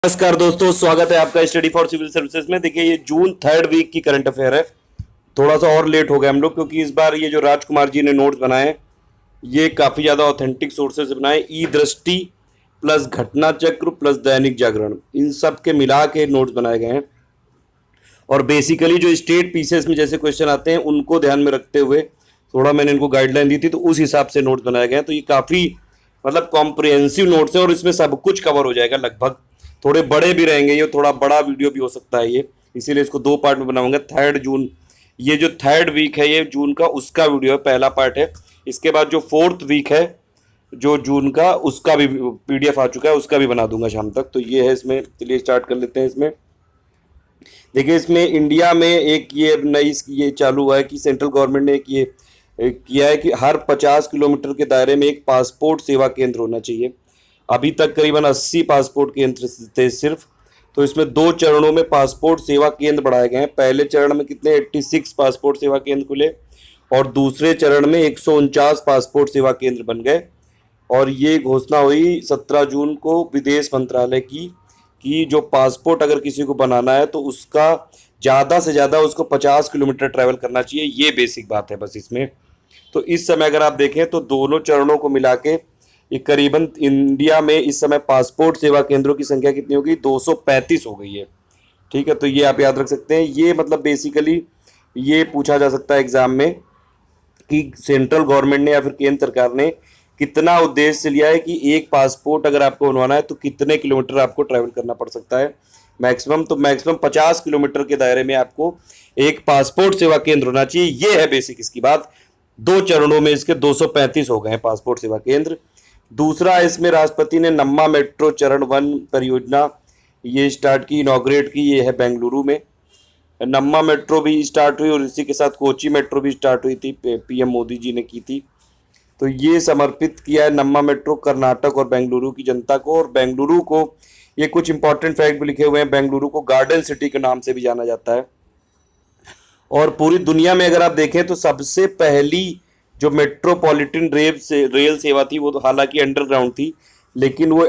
नमस्कार दोस्तों, स्वागत है आपका स्टडी फॉर सिविल सर्विसेज में। देखिए, ये जून थर्ड वीक की करंट अफेयर है। थोड़ा सा और लेट हो गए हम लोग क्योंकि इस बार ये जो राजकुमार जी ने नोट्स बनाए हैं, ये काफ़ी ज़्यादा ऑथेंटिक सोर्सेज से बनाए। ई दृष्टि प्लस घटना चक्र प्लस दैनिक जागरण, इन सब के मिला के नोट्स बनाए गए हैं। और बेसिकली जो स्टेट पीसेस में जैसे क्वेश्चन आते हैं उनको ध्यान में रखते हुए थोड़ा मैंने इनको गाइडलाइन दी थी, तो उस हिसाब से नोट्स बनाए गए हैं। तो ये काफ़ी मतलब कॉम्प्रिहेंसिव नोट्स है और इसमें सब कुछ कवर हो जाएगा लगभग। थोड़े बड़े भी रहेंगे, ये थोड़ा बड़ा वीडियो भी हो सकता है ये, इसीलिए इसको दो पार्ट में बनाऊंगा। थर्ड जून, ये जो थर्ड वीक है ये जून का, उसका वीडियो है, पहला पार्ट है। इसके बाद जो फोर्थ वीक है जो जून का, उसका भी पीडीएफ आ चुका है, उसका भी बना दूंगा शाम तक। तो ये है इसमें, चलिए स्टार्ट कर लेते हैं इसमें। देखिए, इसमें इंडिया में एक ये नई ये चालू हुआ है कि सेंट्रल गवर्नमेंट ने एक ये किया है कि हर 50 किलोमीटर के दायरे में एक पासपोर्ट सेवा केंद्र होना चाहिए। अभी तक करीबन 80 पासपोर्ट केंद्र थे सिर्फ। तो इसमें दो चरणों में पासपोर्ट सेवा केंद्र बढ़ाए गए हैं। पहले चरण में कितने 86 पासपोर्ट सेवा केंद्र खुले और दूसरे चरण में 149 पासपोर्ट सेवा केंद्र बन गए। और ये घोषणा हुई 17 जून को विदेश मंत्रालय की कि जो पासपोर्ट अगर किसी को बनाना है तो उसका ज़्यादा से ज़्यादा उसको 50 किलोमीटर ट्रैवल करना चाहिए। ये बेसिक बात है बस इसमें। तो इस समय अगर आप देखें तो दोनों चरणों को मिला के ये करीबन इंडिया में इस समय पासपोर्ट सेवा केंद्रों की संख्या कितनी होगी, 235 हो गई है। ठीक है, तो ये आप याद रख सकते हैं। ये मतलब बेसिकली ये पूछा जा सकता है एग्जाम में कि सेंट्रल गवर्नमेंट ने या फिर केंद्र सरकार ने कितना उद्देश्य लिया है कि एक पासपोर्ट अगर आपको बनवाना है तो कितने किलोमीटर आपको ट्रैवल करना पड़ सकता है मैक्सिमम। तो मैक्सिमम 50 किलोमीटर के दायरे में आपको एक पासपोर्ट सेवा केंद्र होना चाहिए। ये है बेसिक इसकी बात। दो चरणों में इसके 235 हो गए हैं पासपोर्ट सेवा केंद्र। दूसरा, इसमें राष्ट्रपति ने नम्मा मेट्रो चरण 1 परियोजना ये स्टार्ट की, इनॉग्रेट की। ये है बेंगलुरु में। नम्मा मेट्रो भी स्टार्ट हुई और इसी के साथ कोची मेट्रो भी स्टार्ट हुई थी, पीएम मोदी जी ने की थी। तो ये समर्पित किया है नम्मा मेट्रो कर्नाटक और बेंगलुरु की जनता को। और बेंगलुरु को, ये कुछ इंपॉर्टेंट फैक्ट भी लिखे हुए हैं, बेंगलुरु को गार्डन सिटी के नाम से भी जाना जाता है। और पूरी दुनिया में अगर आप देखें तो सबसे पहली जो मेट्रोपॉलिटन रेल सेवा थी वो तो हालांकि अंडरग्राउंड थी, लेकिन वो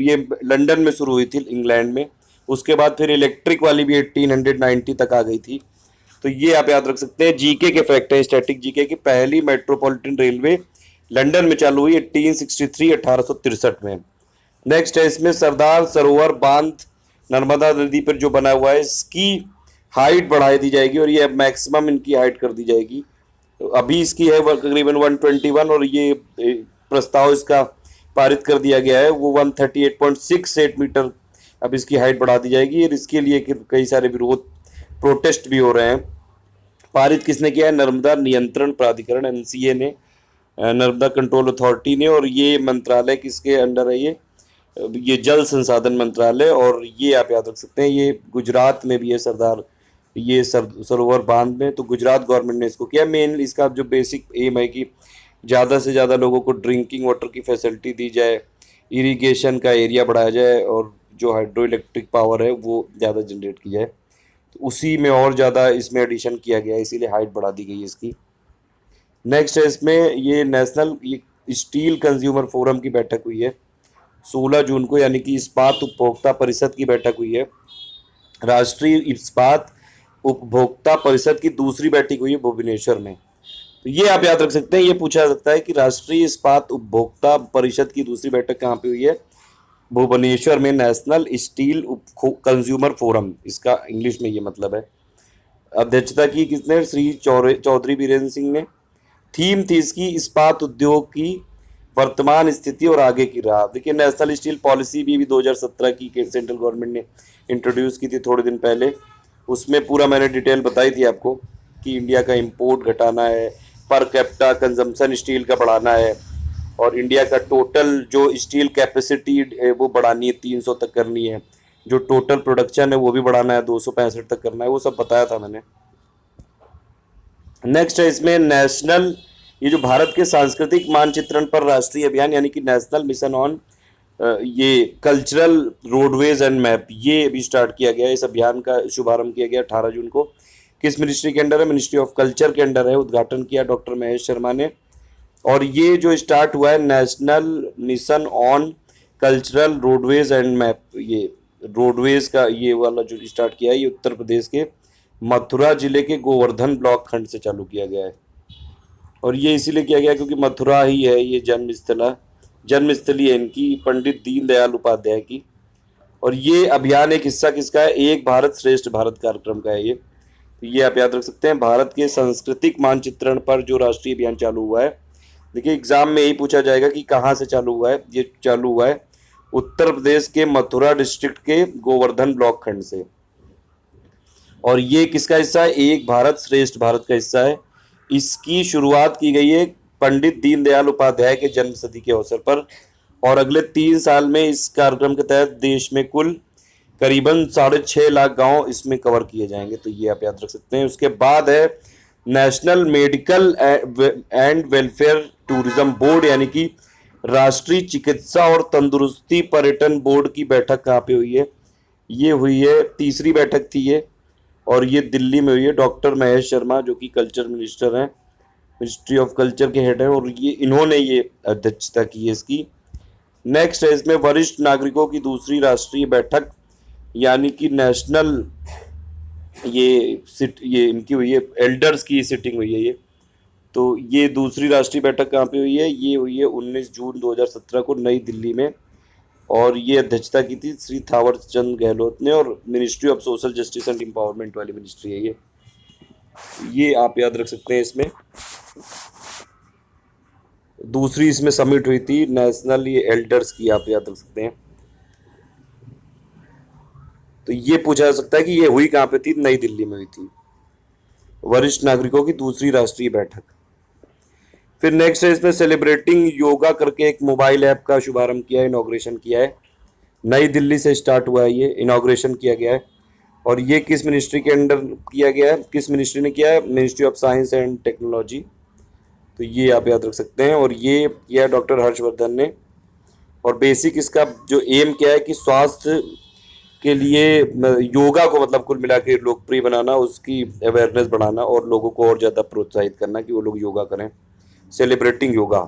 ये लंदन में शुरू हुई थी, इंग्लैंड में। उसके बाद फिर इलेक्ट्रिक वाली भी 1890 तक आ गई थी। तो ये आप याद रख सकते हैं। जीके के फैक्ट है, स्टैटिक जीके की। पहली मेट्रोपॉलिटन रेलवे लंदन में चालू हुई 1863 में। नेक्स्ट है इसमें सरदार सरोवर बांध नर्मदा नदी पर जो बना हुआ है, इसकी हाइट बढ़ा दी जाएगी और ये अब मैक्सिमम इनकी हाइट कर दी जाएगी। तो अभी इसकी है तकरीबन 121 और ये प्रस्ताव इसका पारित कर दिया गया है, वो 138.68 मीटर अब इसकी हाइट बढ़ा दी जाएगी। और इसके लिए कई सारे विरोध प्रोटेस्ट भी हो रहे हैं। पारित किसने किया है? नर्मदा नियंत्रण प्राधिकरण, एनसीए ने, नर्मदा कंट्रोल अथॉरिटी ने। और ये मंत्रालय किसके अंडर है? ये जल संसाधन मंत्रालय। और ये आप याद रख सकते हैं, ये गुजरात में भी है सरदार ये सरोवर बांध में। तो गुजरात गवर्नमेंट ने इसको किया। मेन इसका जो बेसिक एम है कि ज़्यादा से ज़्यादा लोगों को ड्रिंकिंग वाटर की फैसिलिटी दी जाए, इरिगेशन का एरिया बढ़ाया जाए और जो हाइड्रो इलेक्ट्रिक पावर है वो ज़्यादा जनरेट की जाए। तो उसी में और ज़्यादा इसमें एडिशन किया गया है, इसीलिए हाइट बढ़ा दी गई है इसकी। नेक्स्ट है इसमें ये नेशनल ये स्टील कंज्यूमर फोरम की बैठक हुई है 16 जून को, यानी कि इस्पात उपभोक्ता परिषद की बैठक हुई है। राष्ट्रीय इस्पात उपभोक्ता परिषद की दूसरी बैठक हुई है भुवनेश्वर में। तो ये आप याद रख सकते हैं। ये पूछा जा सकता है कि राष्ट्रीय इस्पात उपभोक्ता परिषद की दूसरी बैठक कहाँ पे हुई है? भुवनेश्वर में, नेशनल स्टील कंज्यूमर फोरम, इसका इंग्लिश में ये मतलब है। अध्यक्षता की किसने? श्री चौधरी बीरेंद्र सिंह ने। थीम थी इसकी इस्पात उद्योग की वर्तमान स्थिति और आगे की राह। देखिए, नेशनल स्टील पॉलिसी भी 2017 की सेंट्रल गवर्नमेंट ने इंट्रोड्यूस की थी थोड़े दिन पहले। उसमें पूरा मैंने डिटेल बताई थी आपको कि इंडिया का इंपोर्ट घटाना है, पर कैपिटा कंजम्पशन स्टील का बढ़ाना है और इंडिया का टोटल जो स्टील कैपेसिटी वो बढ़ानी है, 300 तक करनी है। जो टोटल प्रोडक्शन है वो भी बढ़ाना है, 265 तक करना है। वो सब बताया था मैंने। नेक्स्ट है इसमें नेशनल, ये जो भारत के सांस्कृतिक मानचित्रण पर राष्ट्रीय अभियान, यानी कि नेशनल मिशन ऑन ये कल्चरल रोडवेज एंड मैप, ये अभी स्टार्ट किया गया है। इस अभियान का शुभारंभ किया गया 18 जून को। किस मिनिस्ट्री के अंडर है? मिनिस्ट्री ऑफ कल्चर के अंडर है। उद्घाटन किया डॉक्टर महेश शर्मा ने। और ये जो स्टार्ट हुआ है national mission on cultural roadways and map, ये रोडवेज का ये वाला जो स्टार्ट किया है, ये उत्तर प्रदेश के मथुरा जिले के गोवर्धन ब्लॉक खंड से चालू किया गया है। और ये इसीलिए किया गया क्योंकि मथुरा ही है ये जन्मस्थली है इनकी, पंडित दीनदयाल उपाध्याय की। और ये अभियान एक हिस्सा किसका है? एक भारत श्रेष्ठ भारत कार्यक्रम का है ये। तो ये आप याद रख सकते हैं, भारत के सांस्कृतिक मानचित्रण पर जो राष्ट्रीय अभियान चालू हुआ है। देखिए एग्जाम में यही पूछा जाएगा कि कहाँ से चालू हुआ है। ये चालू हुआ है उत्तर प्रदेश के मथुरा डिस्ट्रिक्ट के गोवर्धन ब्लॉक खंड से। और ये किसका हिस्सा है? एक भारत श्रेष्ठ भारत का हिस्सा है। इसकी शुरुआत की गई है पंडित दीनदयाल उपाध्याय के जन्म शती के अवसर पर। और अगले 3 साल में इस कार्यक्रम के तहत देश में कुल करीबन 6.5 लाख गांव इसमें कवर किए जाएंगे। तो ये आप याद रख सकते हैं। उसके बाद है national medical and welfare tourism board, यानी कि राष्ट्रीय चिकित्सा और तंदुरुस्ती पर्यटन बोर्ड की बैठक कहाँ पे हुई है? ये हुई है, तीसरी बैठक थी ये, और ये दिल्ली में हुई है। डॉक्टर महेश शर्मा जो कि कल्चर मिनिस्टर हैं, मिनिस्ट्री ऑफ कल्चर के हेड हैं, और ये इन्होंने ये अध्यक्षता की है इसकी। नेक्स्ट है इसमें वरिष्ठ नागरिकों की दूसरी राष्ट्रीय बैठक, यानी कि नेशनल ये इनकी हुई है, एल्डर्स की सिटिंग हुई है ये। तो ये दूसरी राष्ट्रीय बैठक कहाँ पे हुई है? ये हुई है 19 जून 2017 को नई दिल्ली में। और ये अध्यक्षता की थी श्री थावर चंद गहलोत ने, और ministry of social justice and empowerment वाली मिनिस्ट्री है ये आप याद रख सकते हैं। इसमें दूसरी इसमें समिट हुई थी नेशनल ये एल्डर्स की, आप याद रख सकते हैं। तो ये पूछा जा सकता है कि ये हुई कहाँ पे थी? नई दिल्ली में हुई थी, वरिष्ठ नागरिकों की दूसरी राष्ट्रीय बैठक। फिर नेक्स्ट है इसमें सेलिब्रेटिंग योगा करके एक मोबाइल ऐप का शुभारंभ किया है, इनॉग्रेशन किया है। नई दिल्ली से स्टार्ट हुआ है, ये इनॉग्रेशन किया गया है। और ये किस मिनिस्ट्री के अंडर किया गया है? किस मिनिस्ट्री ने किया है? Ministry of science and technology. तो ये आप याद रख सकते हैं। और ये किया है डॉक्टर हर्षवर्धन ने। और बेसिक इसका जो एम क्या है कि स्वास्थ्य के लिए योगा को मतलब कुल मिला के लोकप्रिय बनाना, उसकी अवेयरनेस बढ़ाना और लोगों को और ज़्यादा प्रोत्साहित करना कि वो लोग योगा करें। सेलिब्रेटिंग योगा,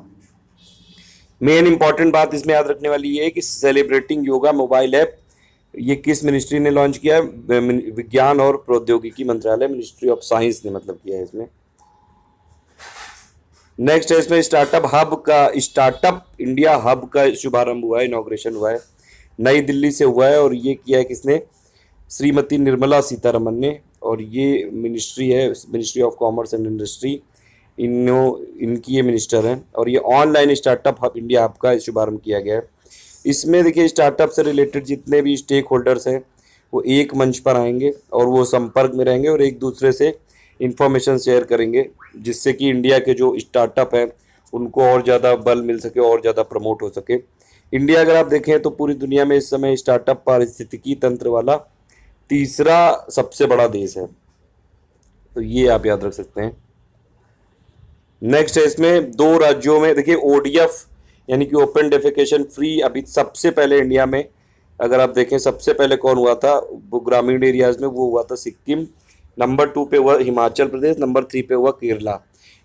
मेन इंपॉर्टेंट बात इसमें याद रखने वाली ये है कि सेलिब्रेटिंग योगा मोबाइल ऐप ये किस मिनिस्ट्री ने लॉन्च किया है? विज्ञान और प्रौद्योगिकी मंत्रालय, मिनिस्ट्री ऑफ साइंस ने मतलब किया है इसमें। नेक्स्ट है इसमें स्टार्टअप इंडिया हब का शुभारंभ हुआ है, इनॉग्रेशन हुआ है, नई दिल्ली से हुआ है। और ये किया है किसने? श्रीमती निर्मला सीतारमन ने। और ये मिनिस्ट्री है ministry of commerce and industry, इनकी ये मिनिस्टर हैं। और ये online startup hub India hub का शुभारंभ किया गया है। इसमें देखिए स्टार्टअप से रिलेटेड जितने भी स्टेक होल्डर्स हैं वो एक मंच पर आएंगे और वो संपर्क में रहेंगे और एक दूसरे से इंफॉर्मेशन शेयर करेंगे, जिससे कि इंडिया के जो स्टार्टअप हैं उनको और ज़्यादा बल मिल सके और ज़्यादा प्रमोट हो सके। इंडिया अगर आप देखें तो पूरी दुनिया में इस समय स्टार्टअप पारिस्थितिकी तंत्र वाला तीसरा सबसे बड़ा देश है। तो ये आप याद रख सकते हैं। नेक्स्ट है इसमें 2 राज्यों में देखिए ODF यानी कि ओपन डेफिकेशन फ्री अभी सबसे पहले इंडिया में अगर आप देखें सबसे पहले कौन हुआ था वो ग्रामीण एरियाज में, वो हुआ था सिक्किम। नंबर 2 पे हुआ हिमाचल प्रदेश, नंबर 3 पे हुआ केरला।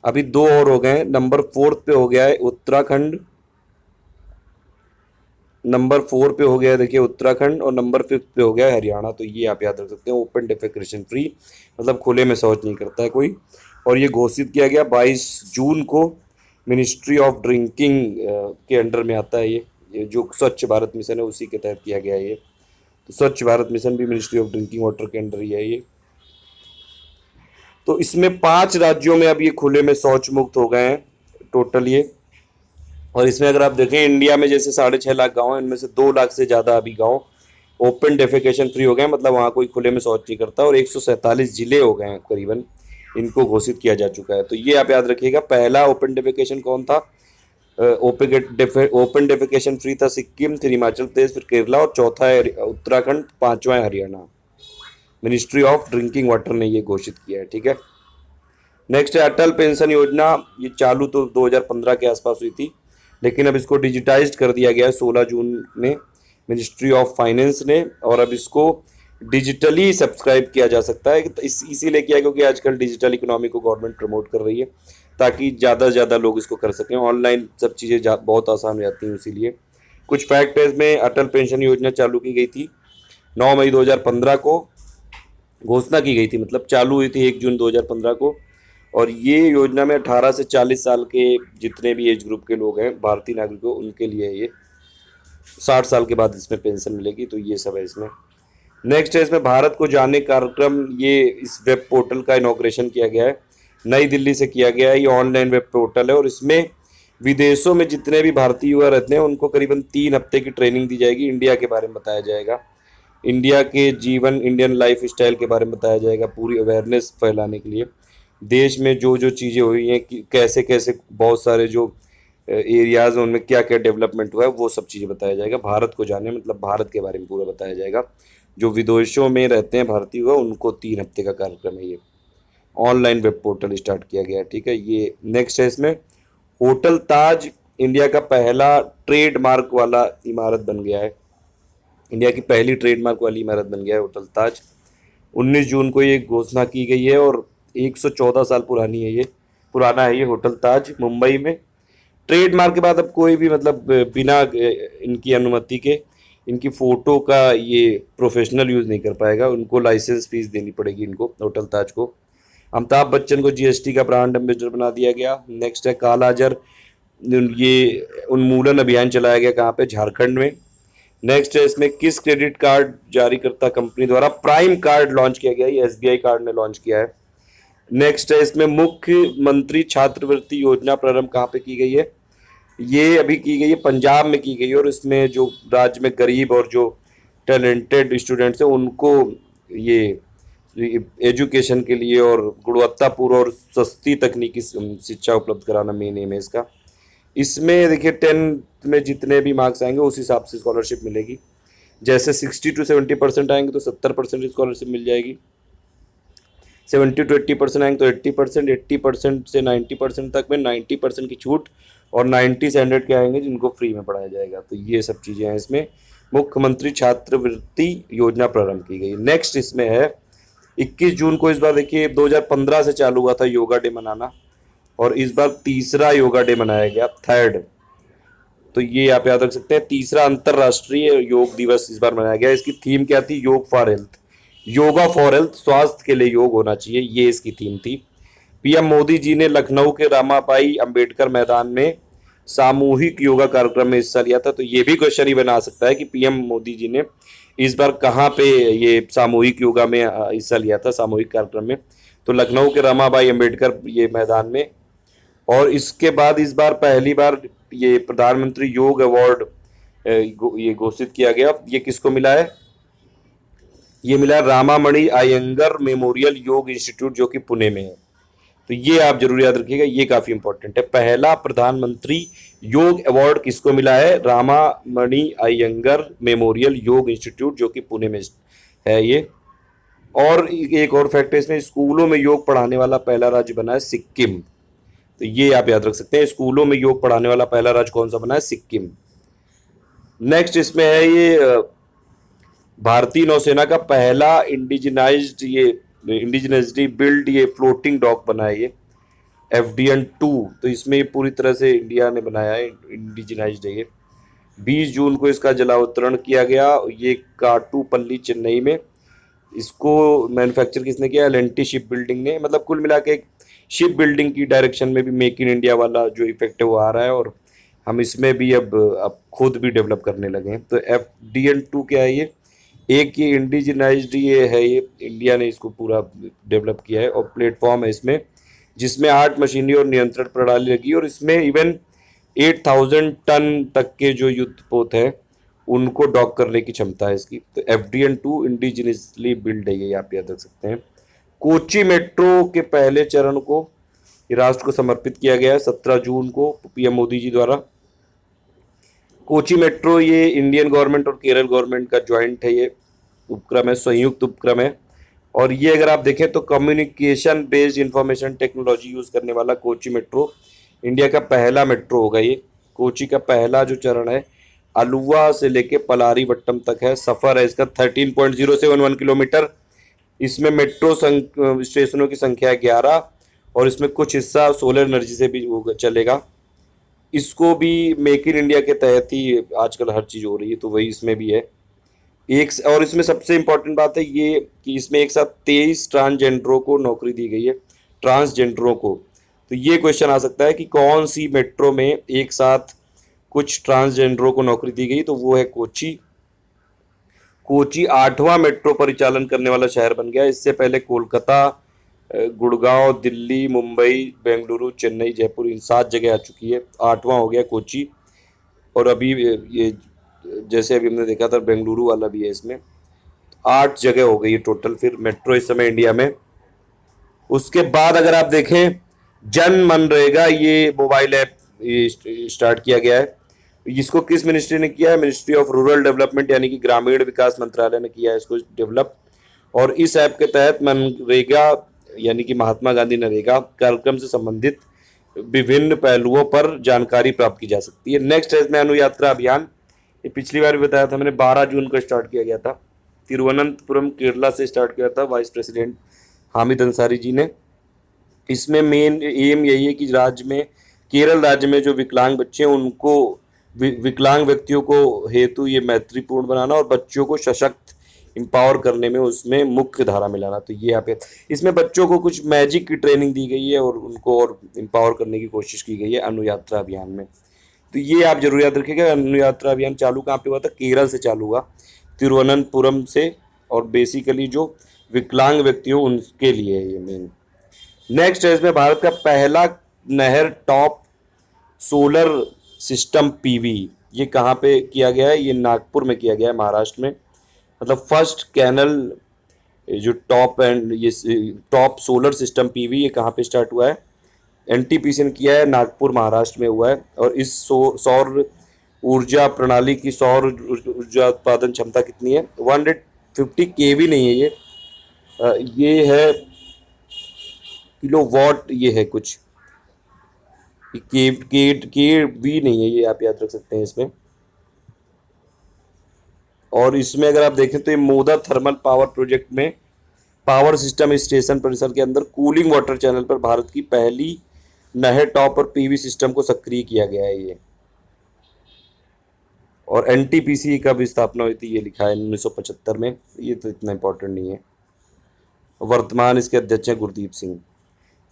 अभी 2 और हो गए हैं, नंबर 4 पे हो गया है उत्तराखंड, नंबर 4 पे हो गया है देखिए उत्तराखंड, और नंबर 5 पे हो गया है हरियाणा। तो ये आप याद रख सकते हैं, ओपन डेफिकेशन फ्री मतलब खुले में शौच नहीं करता है कोई। और ये घोषित किया गया 22 जून को, मिनिस्ट्री ऑफ ड्रिंकिंग के अंडर में आता है ये जो स्वच्छ भारत मिशन है उसी के तहत किया गया है ये। तो स्वच्छ भारत मिशन भी मिनिस्ट्री ऑफ ड्रिंकिंग वाटर के अंडर ही है ये। तो इसमें 5 राज्यों में अब ये खुले में शौच मुक्त हो गए हैं टोटल ये। और इसमें अगर आप देखें इंडिया में जैसे 6.5 लाख गाँव हैं, इनमें से 2 लाख से ज़्यादा अभी गाँव ओपन डेफिकेशन फ्री हो गए, मतलब वहाँ कोई खुले में शौच नहीं करता। और 147 जिले हो गए हैं करीबन, इनको घोषित किया जा चुका है। तो ये आप याद रखिएगा, पहला ओपन डेफिकेशन कौन था? ओपन डेफिकेशन फ्री था सिक्किम, फिर हिमाचल प्रदेश, फिर केरला, और चौथा है उत्तराखंड, 5वां है Haryana. Ministry of drinking water ने ये घोषित किया है, ठीक है। नेक्स्ट है अटल पेंशन योजना। ये चालू तो 2015 के आसपास हुई थी, लेकिन अब इसको डिजिटाइज्ड कर दिया गया है 16 जून में मिनिस्ट्री ऑफ फाइनेंस ने। और अब इसको डिजिटली सब्सक्राइब किया जा सकता है। इसीलिए किया क्योंकि आजकल डिजिटल इकोनॉमी को गवर्नमेंट प्रमोट कर रही है ताकि ज़्यादा से ज़्यादा लोग इसको कर सकें। ऑनलाइन सब चीज़ें बहुत आसान हो जाती हैं, इसीलिए। कुछ फैक्ट है इसमें, अटल पेंशन योजना चालू की गई थी 9 मई 2015 को घोषणा की गई थी, मतलब चालू हुई थी 1 जून 2015 को। और ये योजना में 18 से 40 साल के जितने भी एज ग्रुप के लोग हैं भारतीय नागरिकों, उनके लिए है ये। 60 साल के बाद इसमें पेंशन मिलेगी, तो ये सब है इसमें। नेक्स्ट है इसमें भारत को जाने कार्यक्रम, ये इस वेब पोर्टल का इनॉग्रेशन किया गया है, नई दिल्ली से किया गया है। ये ऑनलाइन वेब पोर्टल है और इसमें विदेशों में जितने भी भारतीय युवा रहते हैं उनको करीबन 3 हफ्ते की ट्रेनिंग दी जाएगी, इंडिया के बारे में बताया जाएगा, इंडिया के जीवन, इंडियन लाइफ स्टाइल के बारे में बताया जाएगा, पूरी अवेयरनेस फैलाने के लिए। देश में जो जो चीज़ें हुई हैं कि कैसे कैसे बहुत सारे जो एरियाज़ हैं उनमें क्या क्या डेवलपमेंट हुआ है, वो सब चीज़ें बताया जाएगा। भारत को जाने मतलब भारत के बारे में पूरा बताया जाएगा। जो विदेशों में रहते हैं भारतीय हुआ उनको 3 हफ्ते का कार्यक्रम है ये। ऑनलाइन वेब पोर्टल स्टार्ट किया गया है, ठीक है। ये नेक्स्ट है इसमें होटल ताज इंडिया का पहला ट्रेडमार्क वाला इमारत बन गया है, इंडिया की पहली ट्रेडमार्क वाली इमारत बन गया है होटल ताज। 19 जून को ये घोषणा की गई है और 114 साल पुरानी है ये, पुराना है ये होटल ताज मुंबई में। ट्रेडमार्क के बाद अब कोई भी मतलब बिना इनकी अनुमति के इनकी फ़ोटो का ये प्रोफेशनल यूज़ नहीं कर पाएगा, उनको लाइसेंस फीस देनी पड़ेगी इनको, होटल ताज को। अमिताभ बच्चन को जीएसटी का ब्रांड एम्बेसडर बना दिया गया। नेक्स्ट है कालाजार, ये उन्मूलन अभियान चलाया गया, कहाँ पे, झारखंड में। नेक्स्ट है इसमें किस क्रेडिट कार्ड जारीकर्ता कंपनी द्वारा प्राइम कार्ड लॉन्च किया गया, ये एसबीआई कार्ड ने लॉन्च किया है। नेक्स्ट है इसमें मुख्यमंत्री छात्रवृत्ति योजना प्रारंभ कहाँ पे की गई है, ये अभी की गई है पंजाब में की गई है। और इसमें जो राज्य में गरीब और जो टैलेंटेड स्टूडेंट्स हैं उनको ये एजुकेशन के लिए और गुणवत्तापूर्ण और सस्ती तकनीकी शिक्षा उपलब्ध कराना मेन एम है इसका। इसमें देखिए 10 में जितने भी मार्क्स आएंगे उस हिसाब से स्कॉलरशिप मिलेगी। जैसे 60 to 70% आएंगे तो 70% स्कॉलरशिप मिल जाएगी, 70 to 80% आएंगे तो 80%, 80% से 90% तक में 90% की छूट, और 90 से 100 के आएंगे जिनको फ्री में पढ़ाया जाएगा। तो ये सब चीज़ें हैं इसमें। मुख्यमंत्री छात्रवृत्ति योजना प्रारंभ की गई। नेक्स्ट इसमें है 21 जून को, इस बार देखिए 2015 से चालू हुआ था योगा डे मनाना और इस बार तीसरा योगा डे मनाया गया, 3rd। तो ये आप याद रख सकते हैं, तीसरा अंतर्राष्ट्रीय योग दिवस इस बार मनाया गया। इसकी थीम क्या थी, योग for health, yoga for health, स्वास्थ्य के लिए योग होना चाहिए, ये इसकी थीम थी। पीएम मोदी जी ने लखनऊ के रामाबाई अंबेडकर मैदान में सामूहिक योगा कार्यक्रम में हिस्सा लिया था। तो ये भी क्वेश्चन ही बना सकता है कि पीएम मोदी जी ने इस बार कहाँ पे ये सामूहिक योगा में हिस्सा लिया था, सामूहिक कार्यक्रम में। तो लखनऊ के रामाबाई अंबेडकर ये मैदान में। और इसके बाद इस बार पहली बार ये प्रधानमंत्री योग अवार्ड ये घोषित किया गया। ये किसको मिला है, ये मिला रामामणि अयंगर मेमोरियल योग इंस्टीट्यूट जो कि पुणे में है। तो ये आप जरूर याद रखिएगा, ये काफी इंपॉर्टेंट है। पहला प्रधानमंत्री योग अवार्ड किसको मिला है, रामामणि अयंगर मेमोरियल योग इंस्टीट्यूट जो कि पुणे में है ये। और एक और फैक्ट है इसमें, स्कूलों में योग पढ़ाने वाला पहला राज्य बना है सिक्किम। तो ये आप याद रख सकते हैं, स्कूलों में योग पढ़ाने वाला पहला राज्य कौन सा बना है, सिक्किम। नेक्स्ट इसमें है ये भारतीय नौसेना का पहला इंडिजिनसली बिल्ड ये फ्लोटिंग डॉक बना है ये FDN-2। तो इसमें पूरी तरह से इंडिया ने बनाया है, इंडिजिनाइज्ड है ये। 20 जून को इसका जलावतरण किया गया, ये काटुपल्ली चेन्नई में। इसको मैन्युफैक्चर किसने किया, LNT शिप बिल्डिंग ने। मतलब कुल मिला के एक शिप बिल्डिंग की डायरेक्शन में भी मेक इन इंडिया वाला जो इफेक्ट है वो आ रहा है, और हम इसमें भी अब खुद भी डेवलप करने लगे हैं। तो FDN-2 क्या है ये, एक ये इंडिजिनाइज्ड ये है, ये इंडिया ने इसको पूरा डेवलप किया है। और प्लेटफॉर्म है इसमें जिसमें 8 मशीनरी और नियंत्रण प्रणाली लगी, और इसमें इवन 8000 टन तक के जो युद्धपोत है उनको डॉक करने की क्षमता है इसकी। तो FDN-2 इंडिजिनसली बिल्ड है, ये आप याद रख सकते हैं। कोची मेट्रो के पहले चरण को राष्ट्र को समर्पित किया गया है 17 जून को पीएम मोदी जी द्वारा। कोची मेट्रो ये इंडियन गवर्नमेंट और केरल गवर्नमेंट का ज्वाइंट है, ये उपक्रम है, संयुक्त उपक्रम है। और ये अगर आप देखें तो communication based information technology use करने वाला कोची मेट्रो इंडिया का पहला मेट्रो होगा ये। कोची का पहला जो चरण है अलुवा से लेके पलारीवट्टम तक है, सफ़र है इसका 13.071 किलोमीटर। इसमें मेट्रो स्टेशनों की संख्या है 11, और इसमें कुछ हिस्सा सोलर एनर्जी से भी चलेगा। इसको भी मेक इन इंडिया के तहत ही आजकल हर चीज़ हो रही है, तो वही इसमें भी है। एक और इसमें सबसे इम्पोर्टेंट बात है ये कि इसमें एक साथ 23 ट्रांसजेंडरों को नौकरी दी गई है, ट्रांसजेंडरों को। तो ये क्वेश्चन आ सकता है कि कौन सी मेट्रो में एक साथ कुछ ट्रांसजेंडरों को नौकरी दी गई, तो वो है कोची। कोची 8वां मेट्रो परिचालन करने वाला शहर बन गया। इससे पहले कोलकाता, गुड़गांव, दिल्ली, मुंबई, बेंगलुरु, चेन्नई, जयपुर, इन 7 जगह आ चुकी है। 8वां हो गया कोची। और अभी ये जैसे अभी हमने देखा था बेंगलुरु वाला भी है इसमें। 8 जगह हो गई है टोटल फिर मेट्रो इस समय इंडिया में। उसके बाद अगर आप देखें, जन मनरेगा ये मोबाइल ऐप ये स्टार्ट किया गया है। इसको किस मिनिस्ट्री ने किया है? मिनिस्ट्री ऑफ रूरल डेवलपमेंट यानी कि ग्रामीण विकास मंत्रालय ने किया है इसको डेवलप। और इस ऐप के तहत मनरेगा यानी कि महात्मा गांधी नरेगा कार्यक्रम से संबंधित विभिन्न पहलुओं पर जानकारी प्राप्त की जा सकती है। नेक्स्ट है इसमें अनुयात्रा अभियान। ये पिछली बार भी बताया था मैंने, 12 जून को स्टार्ट किया गया था। तिरुवनंतपुरम केरला से स्टार्ट किया था वाइस प्रेसिडेंट हामिद अंसारी जी ने। इसमें मेन एम यही है कि राज्य में, केरल राज्य में जो विकलांग बच्चे हैं उनको, विकलांग व्यक्तियों को हेतु ये मैत्रीपूर्ण बनाना और बच्चों को सशक्त एम्पावर करने में उसमें मुख्य धारा में लाना। तो ये यहाँ पे इसमें बच्चों को कुछ मैजिक की ट्रेनिंग दी गई है और उनको और एम्पावर करने की कोशिश की गई है अनुयात्रा अभियान में। तो ये आप जरूर याद रखिएगा। अनुयात्रा अभियान चालू कहाँ पे हुआ था? केरल से चालू हुआ, तिरुवनंतपुरम से। और बेसिकली जो विकलांग व्यक्ति हो उनके लिए है ये मेन। नेक्स्ट है इसमें भारत का पहला नहर टॉप सोलर सिस्टम पीवी। ये कहाँ पे किया गया है? ये नागपुर में किया गया है, महाराष्ट्र में। मतलब फर्स्ट कैनल जो टॉप एंड ये टॉप सोलर सिस्टम पीवी ये कहाँ पे स्टार्ट हुआ है? एनटीपीसी ने किया है, नागपुर महाराष्ट्र में हुआ है। और इस सौर ऊर्जा प्रणाली की सौर ऊर्जा उत्पादन क्षमता कितनी है? 150 केवी नहीं है ये है किलो वॉट, ये है कुछ के वी नहीं है, ये आप याद रख सकते हैं इसमें। और इसमें अगर आप देखें तो ये मोदा थर्मल पावर प्रोजेक्ट में पावर सिस्टम स्टेशन परिसर के अंदर कूलिंग वाटर चैनल पर भारत की पहली नहर टॉप और पीवी सिस्टम को सक्रिय किया गया है ये। और एनटीपीसी का भी स्थापना हुई थी, ये लिखा है 1975 में। ये तो इतना इंपॉर्टेंट नहीं है। वर्तमान इसके अध्यक्ष हैं गुरदीप सिंह।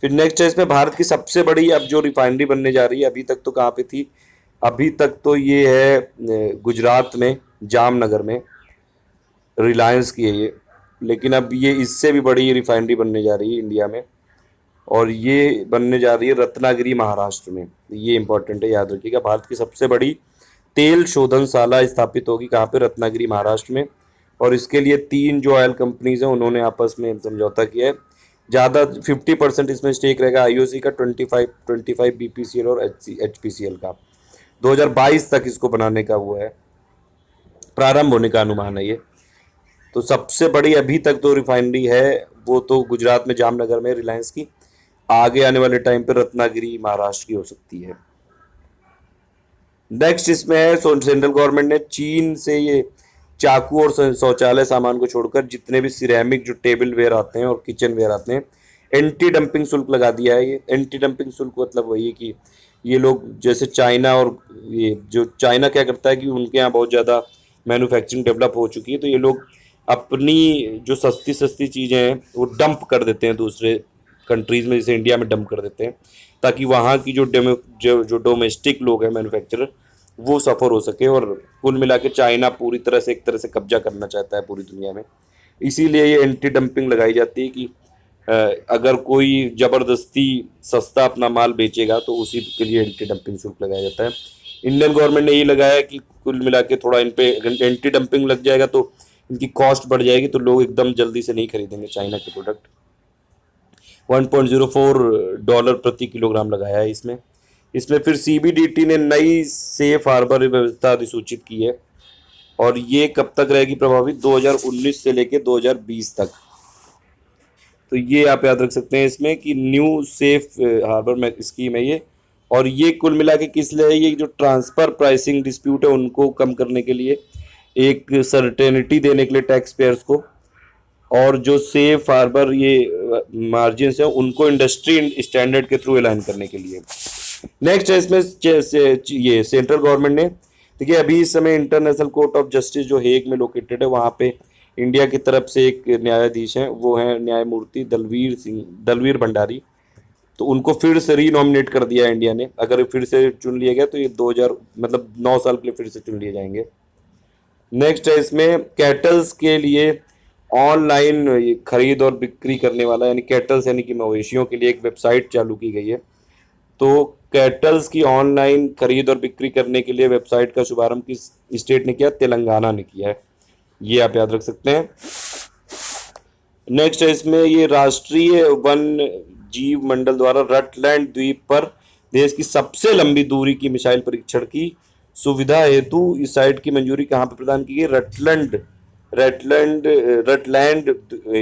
फिर नेक्स्ट है इसमें भारत की सबसे बड़ी अब जो रिफाइनरी बनने जा रही है। अभी तक तो कहाँ पे थी? अभी तक तो ये है गुजरात में जामनगर में, रिलायंस की है ये। लेकिन अब ये इससे भी बड़ी रिफाइनरी बनने जा रही है इंडिया में, और ये बनने जा रही है रत्नागिरी महाराष्ट्र में। ये इंपॉर्टेंट है, याद रखिएगा। भारत की सबसे बड़ी तेल शोधनशाला स्थापित होगी कहाँ पे? रत्नागिरी महाराष्ट्र में। और इसके लिए 3 जो ऑयल कंपनीज हैं उन्होंने आपस में समझौता किया है। ज़्यादा 50% इसमें स्टेक रहेगा आईओसी का, 25 बीपीसीएल और एचपीसीएल का। 2022 तक इसको बनाने का वो है, प्रारंभ होने का अनुमान है ये। तो सबसे बड़ी अभी तक तो रिफाइनरी है वो तो गुजरात में जामनगर में रिलायंस की। आगे आने वाले टाइम पर रत्नागिरी महाराष्ट्र की हो सकती है। नेक्स्ट इसमें है सेंट्रल गवर्नमेंट ने चीन से ये चाकू और शौचालय सामान को छोड़कर जितने भी सिरेमिक जो टेबल वेयर आते हैं और किचन वेयर आते हैं, एंटी डंपिंग शुल्क लगा दिया है। ये एंटी डंपिंग शुल्क मतलब वही है कि ये लोग जैसे चाइना, और ये जो चाइना क्या करता है कि उनके यहाँ बहुत ज़्यादा मैन्युफैक्चरिंग डेवलप हो चुकी है, तो ये लोग अपनी जो सस्ती सस्ती चीज़ें हैं वो डंप कर देते हैं दूसरे कंट्रीज़ में, जैसे इंडिया में डंप कर देते हैं, ताकि वहाँ की जो डोमेस्टिक लोग हैं मैन्युफैक्चरर वो सफ़र हो सके। और कुल मिला के चाइना पूरी तरह से एक तरह से कब्जा करना चाहता है पूरी दुनिया में। इसीलिए ये एंटी डंपिंग लगाई जाती है कि अगर कोई ज़बरदस्ती सस्ता अपना माल बेचेगा तो उसी के लिए एंटी डंपिंग शुल्क लगाया जाता है। इंडियन गवर्नमेंट ने ये लगाया कि कुल मिला के थोड़ा इन पे एंटी डंपिंग लग जाएगा तो इनकी कॉस्ट बढ़ जाएगी, तो लोग एकदम जल्दी से नहीं खरीदेंगे चाइना के प्रोडक्ट। $1.04 प्रति किलोग्राम लगाया है इसमें। इसमें फिर सीबीडीटी ने नई सेफ हार्बर व्यवस्था अधिसूचित की है, और ये कब तक रहेगी प्रभावित? 2019 से लेकर 2020 तक। तो ये आप याद रख सकते हैं इसमें कि न्यू सेफ हार्बर में स्कीम है ये। और ये कुल मिला के किस लिए है? ये जो ट्रांसफ़र प्राइसिंग डिस्प्यूट है उनको कम करने के लिए, एक सर्टेनिटी देने के लिए टैक्स पेयर्स को, और जो सेफ हार्बर ये मार्जिन है उनको इंडस्ट्री स्टैंडर्ड के थ्रू अलाइन करने के लिए। नेक्स्ट है इसमें ये सेंट्रल गवर्नमेंट ने देखिए अभी इस समय इंटरनेशनल कोर्ट ऑफ जस्टिस जो हेग में लोकेटेड है, वहाँ पे इंडिया की तरफ से एक न्यायाधीश हैं, वो हैं न्यायमूर्ति दलवीर भंडारी। तो उनको फिर से रीनॉमिनेट कर दिया है इंडिया ने। अगर फिर से चुन लिया गया तो ये 2000 मतलब 9 साल के लिए फिर से चुन लिए जाएंगे। नेक्स्ट है इसमें कैटल्स के लिए ऑनलाइन खरीद और बिक्री करने वाला, यानी कैटल्स यानी कि मवेशियों के लिए एक वेबसाइट चालू की गई है। तो कैटल्स की ऑनलाइन खरीद और बिक्री करने के लिए वेबसाइट का शुभारंभ किस स्टेट ने किया? तेलंगाना ने किया है। ये आप याद रख सकते हैं। नेक्स्ट है इसमें ये राष्ट्रीय वन जीव मंडल द्वारा रटलैंड द्वीप पर देश की सबसे लंबी दूरी की मिसाइल परीक्षण की सुविधा हेतु इस साइट की मंजूरी कहाँ पर प्रदान की गई? रटलैंड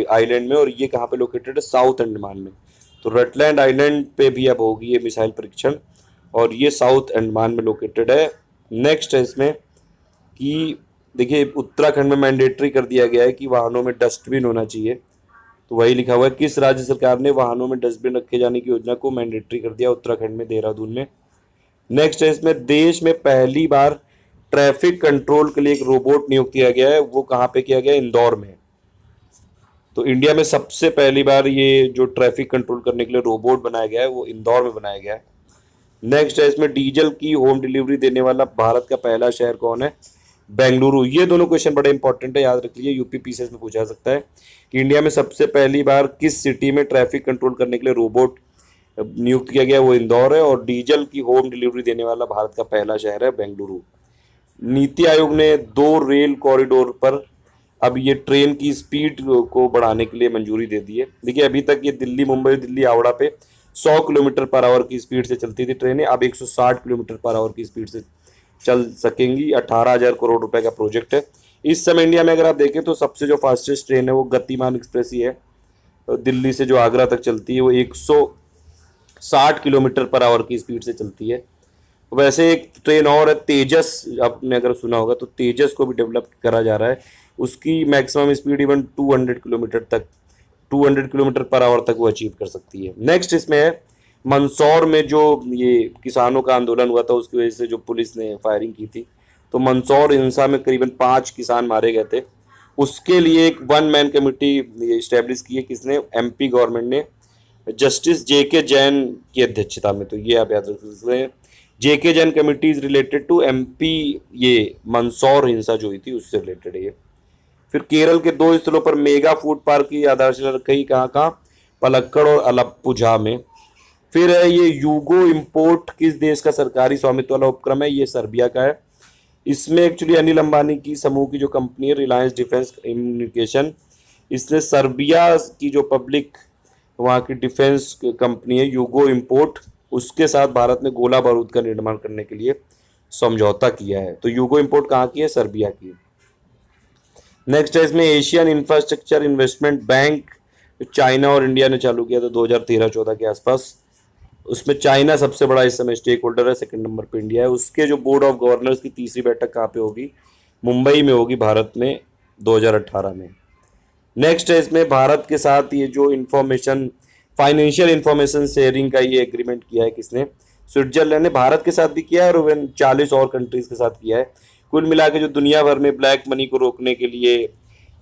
आइलैंड में। और ये कहाँ पे लोकेटेड है? साउथ अंडमान में। तो रटलैंड आइलैंड पे भी अब होगी ये मिसाइल परीक्षण, और ये साउथ अंडमान में लोकेटेड है। नेक्स्ट है इसमें कि देखिए उत्तराखंड में मैंडेटरी कर दिया गया है कि वाहनों में डस्टबिन होना चाहिए। तो वही लिखा हुआ है, किस राज्य सरकार ने वाहनों में डस्टबिन रखे जाने की योजना को मैंडेटरी कर दिया? उत्तराखंड में, देहरादून में। नेक्स्ट है इसमें देश में पहली बार ट्रैफिक कंट्रोल के लिए एक रोबोट नियुक्त किया गया है। वो कहाँ पे किया गया? इंदौर में। तो इंडिया में सबसे पहली बार ये जो ट्रैफिक कंट्रोल करने के लिए रोबोट बनाया गया है वो इंदौर में बनाया गया है। नेक्स्ट है इसमें डीजल की होम डिलीवरी देने वाला भारत का पहला शहर कौन है? बेंगलुरु। ये दोनों क्वेश्चन बड़े इंपॉर्टेंट है, याद रख लीजिए, यूपी पीसीएस में पूछा जा सकता है कि इंडिया में सबसे पहली बार किस सिटी में ट्रैफिक कंट्रोल करने के लिए रोबोट नियुक्त किया गया? वो इंदौर है। और डीजल की होम डिलीवरी देने वाला भारत का पहला शहर है बेंगलुरु। नीति आयोग ने 2 रेल कॉरिडोर पर अब ये ट्रेन की स्पीड को बढ़ाने के लिए मंजूरी दे दी है। देखिए अभी तक ये दिल्ली मुंबई दिल्ली हावड़ा पे 100 किलोमीटर पर आवर की स्पीड से चलती थी ट्रेनें, अब 160 किलोमीटर पर आवर की स्पीड से चल सकेंगी। 18,000 करोड़ रुपए का प्रोजेक्ट है। इस समय इंडिया में अगर आप देखें तो सबसे जो फास्टेस्ट ट्रेन है वो गतिमान एक्सप्रेस ही है। दिल्ली से जो आगरा तक चलती है वो 160 किलोमीटर पर आवर की स्पीड से चलती है। वैसे एक ट्रेन और है तेजस, आपने अगर सुना होगा तो तेजस को भी डेवलप करा जा रहा है। उसकी मैक्सिमम स्पीड इवन 200 किलोमीटर तक 200 किलोमीटर पर आवर तक वो अचीव कर सकती है। नेक्स्ट इसमें है मंदसौर में जो ये किसानों का आंदोलन हुआ था उसकी वजह से जो पुलिस ने फायरिंग की थी, तो मंदसौर हिंसा में करीबन 5 किसान मारे गए थे। उसके लिए एक 1 मैन कमेटी इस्टेब्लिश की है, किसने? एमपी गवर्नमेंट ने, जस्टिस जेके जैन की अध्यक्षता में। तो ये आप याद रख सकते हैं, JK Jain committee is related to MP, ये मंदसौर हिंसा जो हुई थी उससे रिलेटेड है ये। फिर केरल के 2 स्थलों पर मेगा फूड पार्क की आधारशिला रखी, कहाँ कहाँ? पलक्कड़ और अलप्पुझा में। फिर है ये यूगो इम्पोर्ट किस देश का सरकारी स्वामित्व वाला उपक्रम है? ये सर्बिया का है। इसमें एक्चुअली अनिल अंबानी की समूह की जो कंपनी है रिलायंस डिफेंस कम्युनिकेशन, इसने सर्बिया की जो पब्लिक वहाँ की डिफेंस कंपनी है यूगो इम्पोर्ट, उसके साथ भारत में गोला बारूद का निर्माण करने के लिए समझौता किया है। तो यूगो इम्पोर्ट कहाँ की है? सर्बिया की। नेक्स्ट है इसमें Asian infrastructure investment bank, China और इंडिया ने चालू किया था 2013-14 के आसपास। उसमें चाइना सबसे बड़ा इस समय स्टेक होल्डर है, सेकंड नंबर पे इंडिया है। उसके जो बोर्ड ऑफ गवर्नर्स की तीसरी बैठक कहाँ पे होगी? मुंबई में होगी, भारत में, 2018 में। नेक्स्ट है इसमें भारत के साथ ये जो इंफॉर्मेशन फाइनेंशियल इंफॉर्मेशन शेयरिंग का ये एग्रीमेंट किया है, किसने? स्विट्जरलैंड ने। भारत के साथ भी किया है और 40 और कंट्रीज के साथ किया है। कुल मिला के जो दुनिया भर में ब्लैक मनी को रोकने के लिए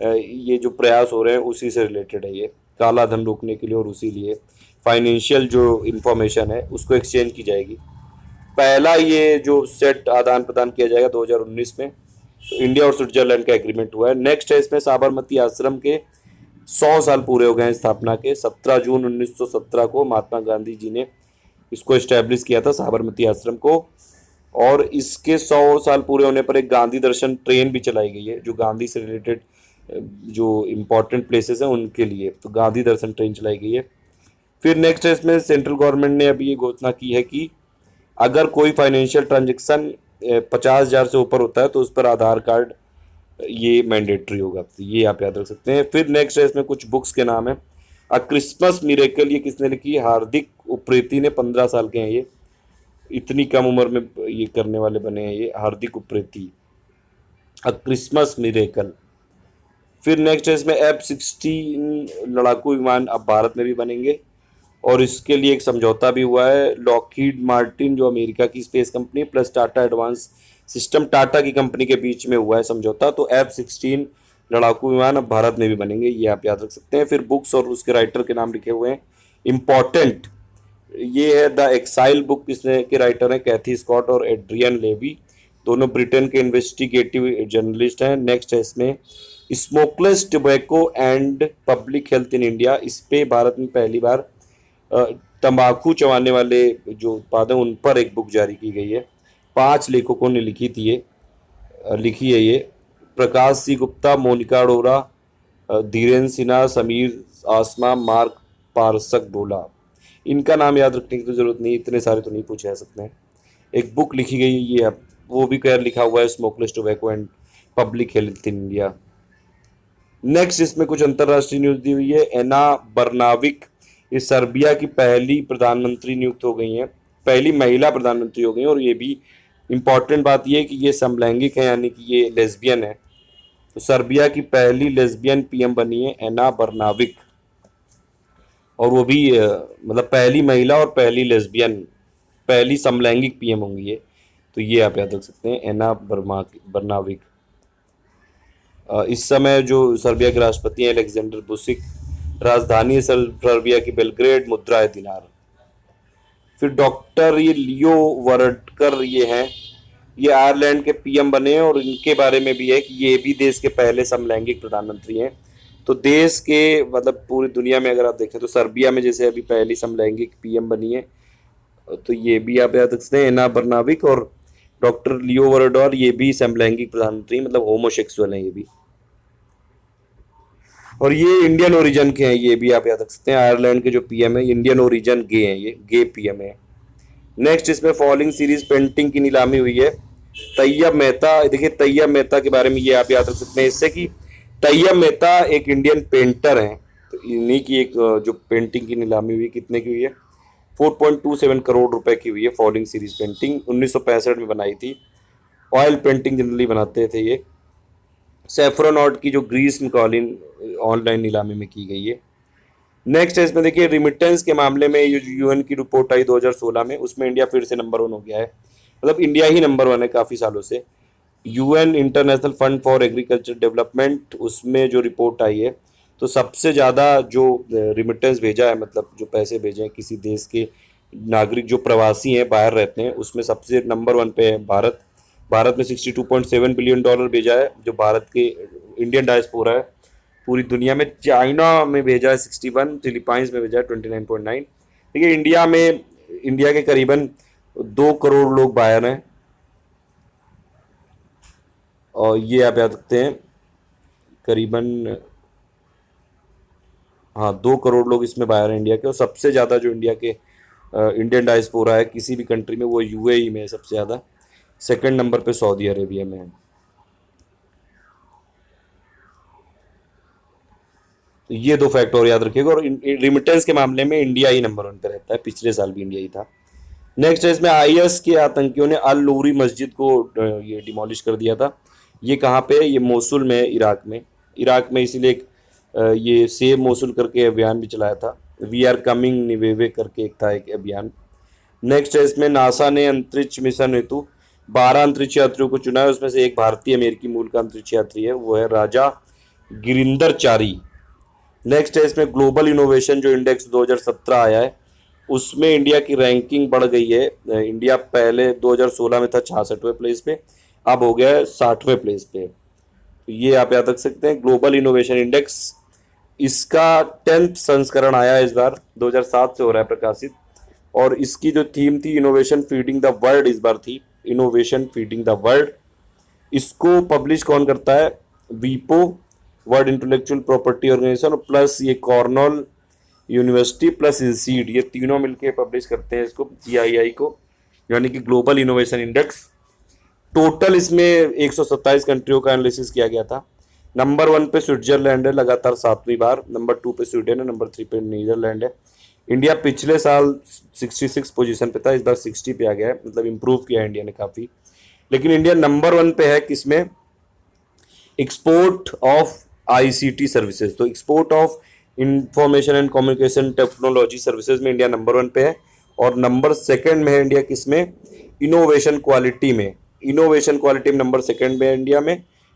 ये जो प्रयास हो रहे हैं उसी से रिलेटेड है ये, काला धन रोकने के लिए, और उसी लिए फाइनेंशियल जो इंफॉर्मेशन है उसको एक्सचेंज की जाएगी। पहला ये जो सेट आदान प्रदान किया जाएगा 2019 में, तो इंडिया और स्विट्जरलैंड का एग्रीमेंट हुआ है। नेक्स्ट है इसमें साबरमती आश्रम के 100 साल पूरे हो गए हैं स्थापना के। 17 जून 1917 को महात्मा गांधी जी ने इसको इस्टेब्लिश किया था, साबरमती आश्रम को। और इसके 100 साल पूरे होने पर एक गांधी दर्शन ट्रेन भी चलाई गई है, जो गांधी से रिलेटेड जो इम्पोर्टेंट प्लेसेस हैं उनके लिए, तो गांधी दर्शन ट्रेन चलाई गई है। फिर नेक्स्ट है इसमें सेंट्रल गवर्नमेंट ने अभी ये घोषणा की है कि अगर कोई फाइनेंशियल ट्रांजेक्शन 50,000 से ऊपर होता है तो उस पर आधार कार्ड ये मैंडेटरी होगा। तो ये आप याद रख सकते हैं। फिर नेक्स्ट है इसमें कुछ बुक्स के नाम है। अ क्रिसमस मिरेकल, ये किसने लिखी? हार्दिक उप्रेती ने। 15 साल के हैं ये, इतनी कम उम्र में ये करने वाले बने हैं ये, Hardik Upreti. A Christmas miracle. फिर नेक्स्ट है इसमें F-16 लड़ाकू विमान अब भारत में भी बनेंगे, और इसके लिए एक समझौता भी हुआ है। लॉकहीड मार्टिन जो अमेरिका की space company plus Tata advance system Tata की कंपनी के बीच में हुआ है समझौता। तो F-16 लड़ाकू विमान अब भारत में भी बनेंगे, ये आप याद रख सकते हैं। फिर बुक्स और उसके राइटर के नाम लिखे हुए हैं इम्पॉर्टेंट। ये है द एक्साइल बुक, इसमें के राइटर हैं कैथी स्कॉट और एड्रियन लेवी, दोनों ब्रिटेन के इन्वेस्टिगेटिव जर्नलिस्ट हैं। नेक्स्ट है इसमें smokeless tobacco and public health in India. इस पे भारत में पहली बार तंबाकू चबाने वाले जो उत्पाद हैं उन पर एक बुक जारी की गई है। 5 लेखकों ने लिखी है ये। प्रकाश सी गुप्ता, मोनिका अरोरा, धीरेन्द्र सिन्हा, समीर आसमा, मार्क पारसक डोला। इनका नाम याद रखने की तो जरूरत नहीं, इतने सारे तो नहीं पूछे जा सकते हैं। एक बुक लिखी गई है ये, अब वो भी खैर लिखा हुआ है smokeless tobacco and public health in India. Next इसमें कुछ अंतर्राष्ट्रीय न्यूज दी हुई है। एना बर्नाविक ये सर्बिया की पहली प्रधानमंत्री नियुक्त हो गई हैं, पहली महिला प्रधानमंत्री हो गई हैं। और ये भी इम्पॉर्टेंट बात ये है कि ये समलैंगिक है, यानी कि ये लेस्बियन है। तो सर्बिया की पहली लेस्बियन पीएम बनी है एना बर्नाविक, और वो भी मतलब पहली महिला और पहली लेस्बियन, पहली समलैंगिक पीएम होंगी ये। तो ये आप याद रख सकते हैं एना बर्नाविक। इस समय जो सर्बिया के राष्ट्रपति हैं अलेक्जेंडर बुसिक, राजधानी है सर्बिया की बेलग्रेड, मुद्रा है दिनार। फिर डॉक्टर ये लियो वरडकर ये हैं, ये आयरलैंड के पीएम बने हैं, और इनके बारे में भी है कि ये भी देश के पहले समलैंगिक प्रधानमंत्री हैं। तो देश के मतलब पूरी दुनिया में अगर आप देखें तो सर्बिया में जैसे अभी पहली समलैंगिक पीएम बनी है, तो ये भी आप याद रख सकते हैं एना बर्नाविक। और डॉक्टर लियो वरडकर ये भी समलैंगिक प्रधानमंत्री, मतलब होमोसेक्सुअल हैं ये भी, और ये इंडियन ओरिजिन के हैं, ये भी आप याद रख सकते हैं। आयरलैंड के जो पीएम है इंडियन ओरिजिन गे हैं, ये गे पीएम है। नेक्स्ट इसमें फॉलिंग सीरीज पेंटिंग की नीलामी हुई है। तैयब मेहता, देखिए तैयब मेहता के बारे में ये आप याद रख सकते हैं इससे कि तैयब मेहता एक इंडियन पेंटर हैं। तो इन्हीं की एक जो पेंटिंग की नीलामी हुई, कितने की हुई है? 4.27 करोड़ रुपए की हुई है फॉलिंग सीरीज पेंटिंग, 1965 में बनाई थी। ऑयल पेंटिंग जनरली बनाते थे ये। सैफरन आर्ट की जो ग्रीस में कॉलिन ऑनलाइन नीलामी में की गई है। नेक्स्ट है इसमें देखिए रिमिटेंस के मामले में ये जो यूएन की रिपोर्ट आई 2016 में, उसमें इंडिया फिर से नंबर 1 हो गया है। मतलब इंडिया ही नंबर 1 है काफ़ी सालों से। UN international fund for agriculture development, उसमें जो रिपोर्ट आई है तो सबसे ज़्यादा जो रिमिटेंस भेजा है, मतलब जो पैसे भेजे हैं किसी देश के नागरिक जो प्रवासी हैं बाहर रहते हैं, उसमें सबसे नंबर 1 पे है भारत। भारत में $62.7 बिलियन भेजा है जो भारत के इंडियन डायस्पोरा है। पूरी दुनिया में चाइना में भेजा है 61, फिलीपाइंस में भेजा है 29.9। देखिए इंडिया के करीबन 2 करोड़ लोग बाहर हैं, और ये आप याद रखते हैं करीबन, हाँ 2 करोड़ लोग इसमें बाहर हैं इंडिया के। और सबसे ज़्यादा जो इंडिया के इंडियन डायस्पोरा है किसी भी कंट्री में वो यूएई में है सबसे ज़्यादा। सेकंड नंबर पे सऊदी अरेबिया में है। तो ये 2 फैक्ट और याद रखिएगा। और रिमिटेंस के मामले में इंडिया ही नंबर 1 पे रहता है, पिछले साल भी इंडिया ही था। नेक्स्ट है इसमें आईएस के आतंकियों ने अल नूरी मस्जिद को ये डिमोलिश कर दिया था। ये कहाँ पे? ये मोसुल में, इराक में। इराक में इसीलिए एक ये सेव मोसुल करके अभियान भी चलाया था। वी आर कमिंग निवेवे करके एक था एक अभियान। नेक्स्ट है इसमें नासा ने अंतरिक्ष मिशन हेतु 12 अंतरिक्ष यात्रियों को चुना है, उसमें से एक भारतीय अमेरिकी मूल का अंतरिक्ष यात्री है, वो है राजा गिरिंदर चारी। नेक्स्ट है इसमें ग्लोबल इनोवेशन जो इंडेक्स 2017 आया है, उसमें इंडिया की रैंकिंग बढ़ गई है। इंडिया पहले 2016 में था 66वें प्लेस पे, अब हो गया है 60वें प्लेस पे। तो ये आप याद रख सकते हैं ग्लोबल इनोवेशन इंडेक्स। इसका 10th संस्करण आया है इस बार, 2007 से हो रहा है प्रकाशित। और इसकी जो थीम थी इनोवेशन फीडिंग द वर्ल्ड, इस बार थी इनोवेशन फीडिंग द वर्ल्ड। इसको पब्लिश कौन करता है? वीपो, world intellectual property organization, plus ये कॉर्नल यूनिवर्सिटी प्लस इंसीड, ये तीनों मिलके पब्लिश करते हैं इसको, GII को, यानी कि ग्लोबल इनोवेशन इंडेक्स। टोटल इसमें 127 कंट्रियों का एनालिसिस किया गया था। नंबर 1 पे स्विट्जरलैंड है लगातार 7वीं बार, नंबर 2 पे स्वीडन है, नंबर 3 पे नीदरलैंड है। इंडिया पिछले साल 66 पोजीशन पे था, इस बार 60 पे आ गया है, मतलब इम्प्रूव किया है इंडिया ने काफ़ी। लेकिन इंडिया नंबर 1 पे है किसमें? Export of ICT services. तो export of information and communication technology services में इंडिया नंबर 1 पे है। और नंबर 2 में है इंडिया किसमें? इनोवेशन क्वालिटी में। इनोवेशन क्वालिटी में नंबर सेकंड में है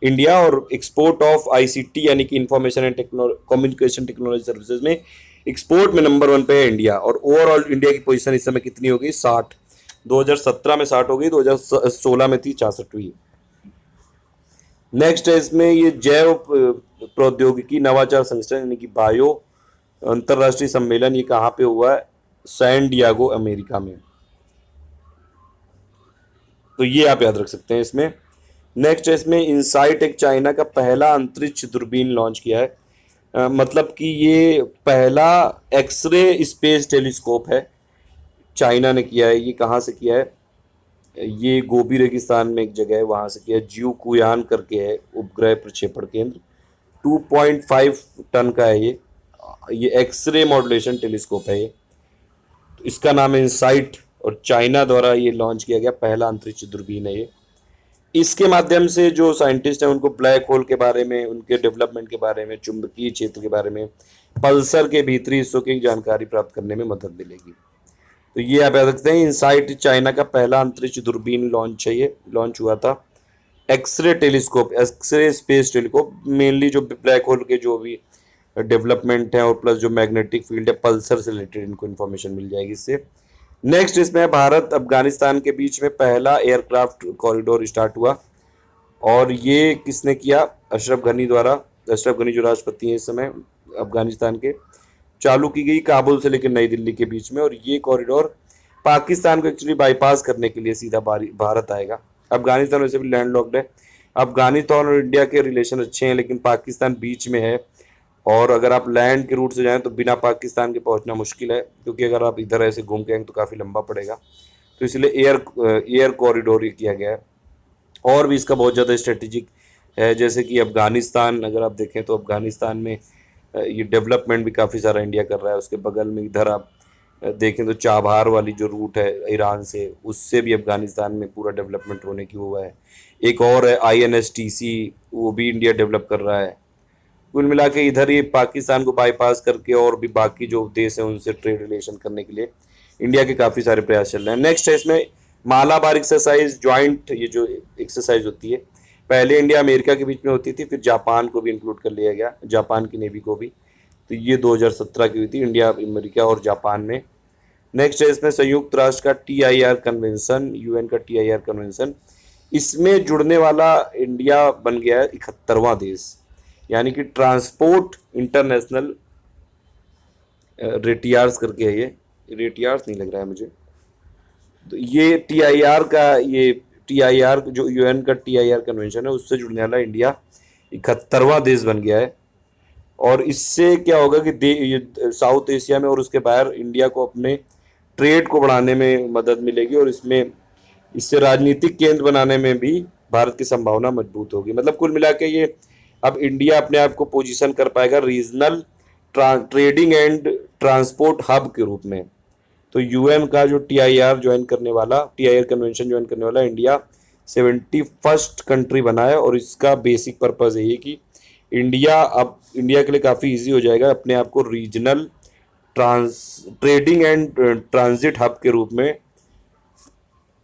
इंडिया, और एक्सपोर्ट ऑफ आईसीटी यानी कि information and communication technology services में एक्सपोर्ट में नंबर 1 पे है इंडिया। और ओवरऑल इंडिया की पोजीशन इस समय कितनी हो गई? 60। 2017 में 60 हो गई, 2016 में थी 66वीं। नेक्स्ट है इसमें ये जैव प्रौद्योगिकी नवाचार संगठन यानी कि बायो अंतरराष्ट्रीय सम्मेलन, ये कहाँ पे हुआ है? सैन डियागो अमेरिका में। तो ये आप याद रख सकते हैं इसमें। नेक्स्ट है इसमें इनसाइट, एक चाइना का पहला अंतरिक्ष दूरबीन लॉन्च किया है। मतलब कि ये पहला एक्सरे स्पेस टेलीस्कोप है, चाइना ने किया है। ये कहाँ से किया है? ये गोबी रेगिस्तान में एक जगह है, वहाँ से किया है। जियोकुयान करके है उपग्रह प्रक्षेपण केंद्र, 2.5 टन का है ये एक्सरे मॉड्यूलेशन टेलीस्कोप है ये। तो इसका नाम है इनसाइट, और चाइना द्वारा ये लॉन्च किया गया पहला अंतरिक्ष दूरबीन है ये। इसके माध्यम से जो साइंटिस्ट हैं उनको ब्लैक होल के बारे में, उनके डेवलपमेंट के बारे में, चुंबकीय क्षेत्र के बारे में, पल्सर के भीतरी हिस्सों की जानकारी प्राप्त करने में मदद मिलेगी। तो ये आप याद रखते हैं, इनसाइट चाइना का पहला अंतरिक्ष दूरबीन लॉन्च है, ये लॉन्च हुआ था। X-ray telescope, X-ray space telescope, mainly जो ब्लैक होल के जो भी डेवलपमेंट है और प्लस जो मैग्नेटिक फील्ड है पल्सर से रिलेटेड इनको इन्फॉर्मेशन मिल जाएगी इससे। नेक्स्ट इसमें भारत अफगानिस्तान के बीच में पहला एयरक्राफ्ट कॉरिडोर स्टार्ट हुआ, और ये किसने किया? अशरफ गनी द्वारा। अशरफ गनी जो राष्ट्रपति हैं इस समय अफगानिस्तान के, चालू की गई काबुल से लेकर नई दिल्ली के बीच में। और ये कॉरिडोर पाकिस्तान को एक्चुअली बाईपास करने के लिए सीधा भारत आएगा। अफगानिस्तान वैसे भी लैंडलॉक्ड है। अफगानिस्तान और इंडिया के रिलेशन अच्छे हैं, लेकिन पाकिस्तान बीच में है, और अगर आप लैंड के रूट से जाएं तो बिना पाकिस्तान के पहुंचना मुश्किल है, क्योंकि अगर आप इधर ऐसे घूम के आएंगे तो काफ़ी लंबा पड़ेगा। तो इसलिए एयर कॉरिडोर किया गया है। और भी इसका बहुत ज़्यादा स्ट्रेटेजिक है, जैसे कि अफगानिस्तान अगर आप देखें तो अफगानिस्तान में ये डेवलपमेंट भी काफ़ी सारा इंडिया कर रहा है। उसके बगल में इधर आप देखें तो चाबहार वाली जो रूट है ईरान से, उससे भी अफगानिस्तान में पूरा डेवलपमेंट होने की हुआ है। एक और है INSTC, वो भी इंडिया डेवलप कर रहा है। कुल मिला के इधर ही पाकिस्तान को बाईपास करके और भी बाकी जो देश हैं उनसे ट्रेड रिलेशन करने के लिए इंडिया के काफ़ी सारे प्रयास चल रहे हैं। नेक्स्ट है इसमें मालाबार एक्सरसाइज ज्वाइंट, ये जो एक्सरसाइज होती है पहले इंडिया अमेरिका के बीच में होती थी, फिर जापान को भी इंक्लूड कर लिया गया, जापान की नेवी को भी। तो ये 2017 की हुई थी इंडिया, अमेरिका और जापान में। नेक्स्ट है इसमें संयुक्त राष्ट्र का TIR कन्वेंशन, UN का TIR कन्वेंशन, इसमें जुड़ने वाला इंडिया बन गया है 71वां देश, यानी कि ट्रांसपोर्ट इंटरनेशनल रेटियार्स करके है ये, रेटियार्स नहीं लग रहा है मुझे। तो ये TIR जो UN का TIR कन्वेंशन है उससे जुड़ने वाला इंडिया 71वां देश बन गया है। और इससे क्या होगा कि ये साउथ एशिया में और उसके बाहर इंडिया को अपने ट्रेड को बढ़ाने में मदद मिलेगी, और इससे राजनीतिक केंद्र बनाने में भी भारत की संभावना मजबूत होगी। मतलब कुल मिला के ये अब इंडिया अपने आप को पोजीशन कर पाएगा regional trading and transport hub के रूप में। तो UN का जो TIR कन्वेंशन ज्वाइन करने वाला इंडिया 71st कंट्री बना है, और इसका बेसिक पर्पज़ है ये कि इंडिया के लिए काफ़ी इजी हो जाएगा अपने आप को regional trading and transit hub के रूप में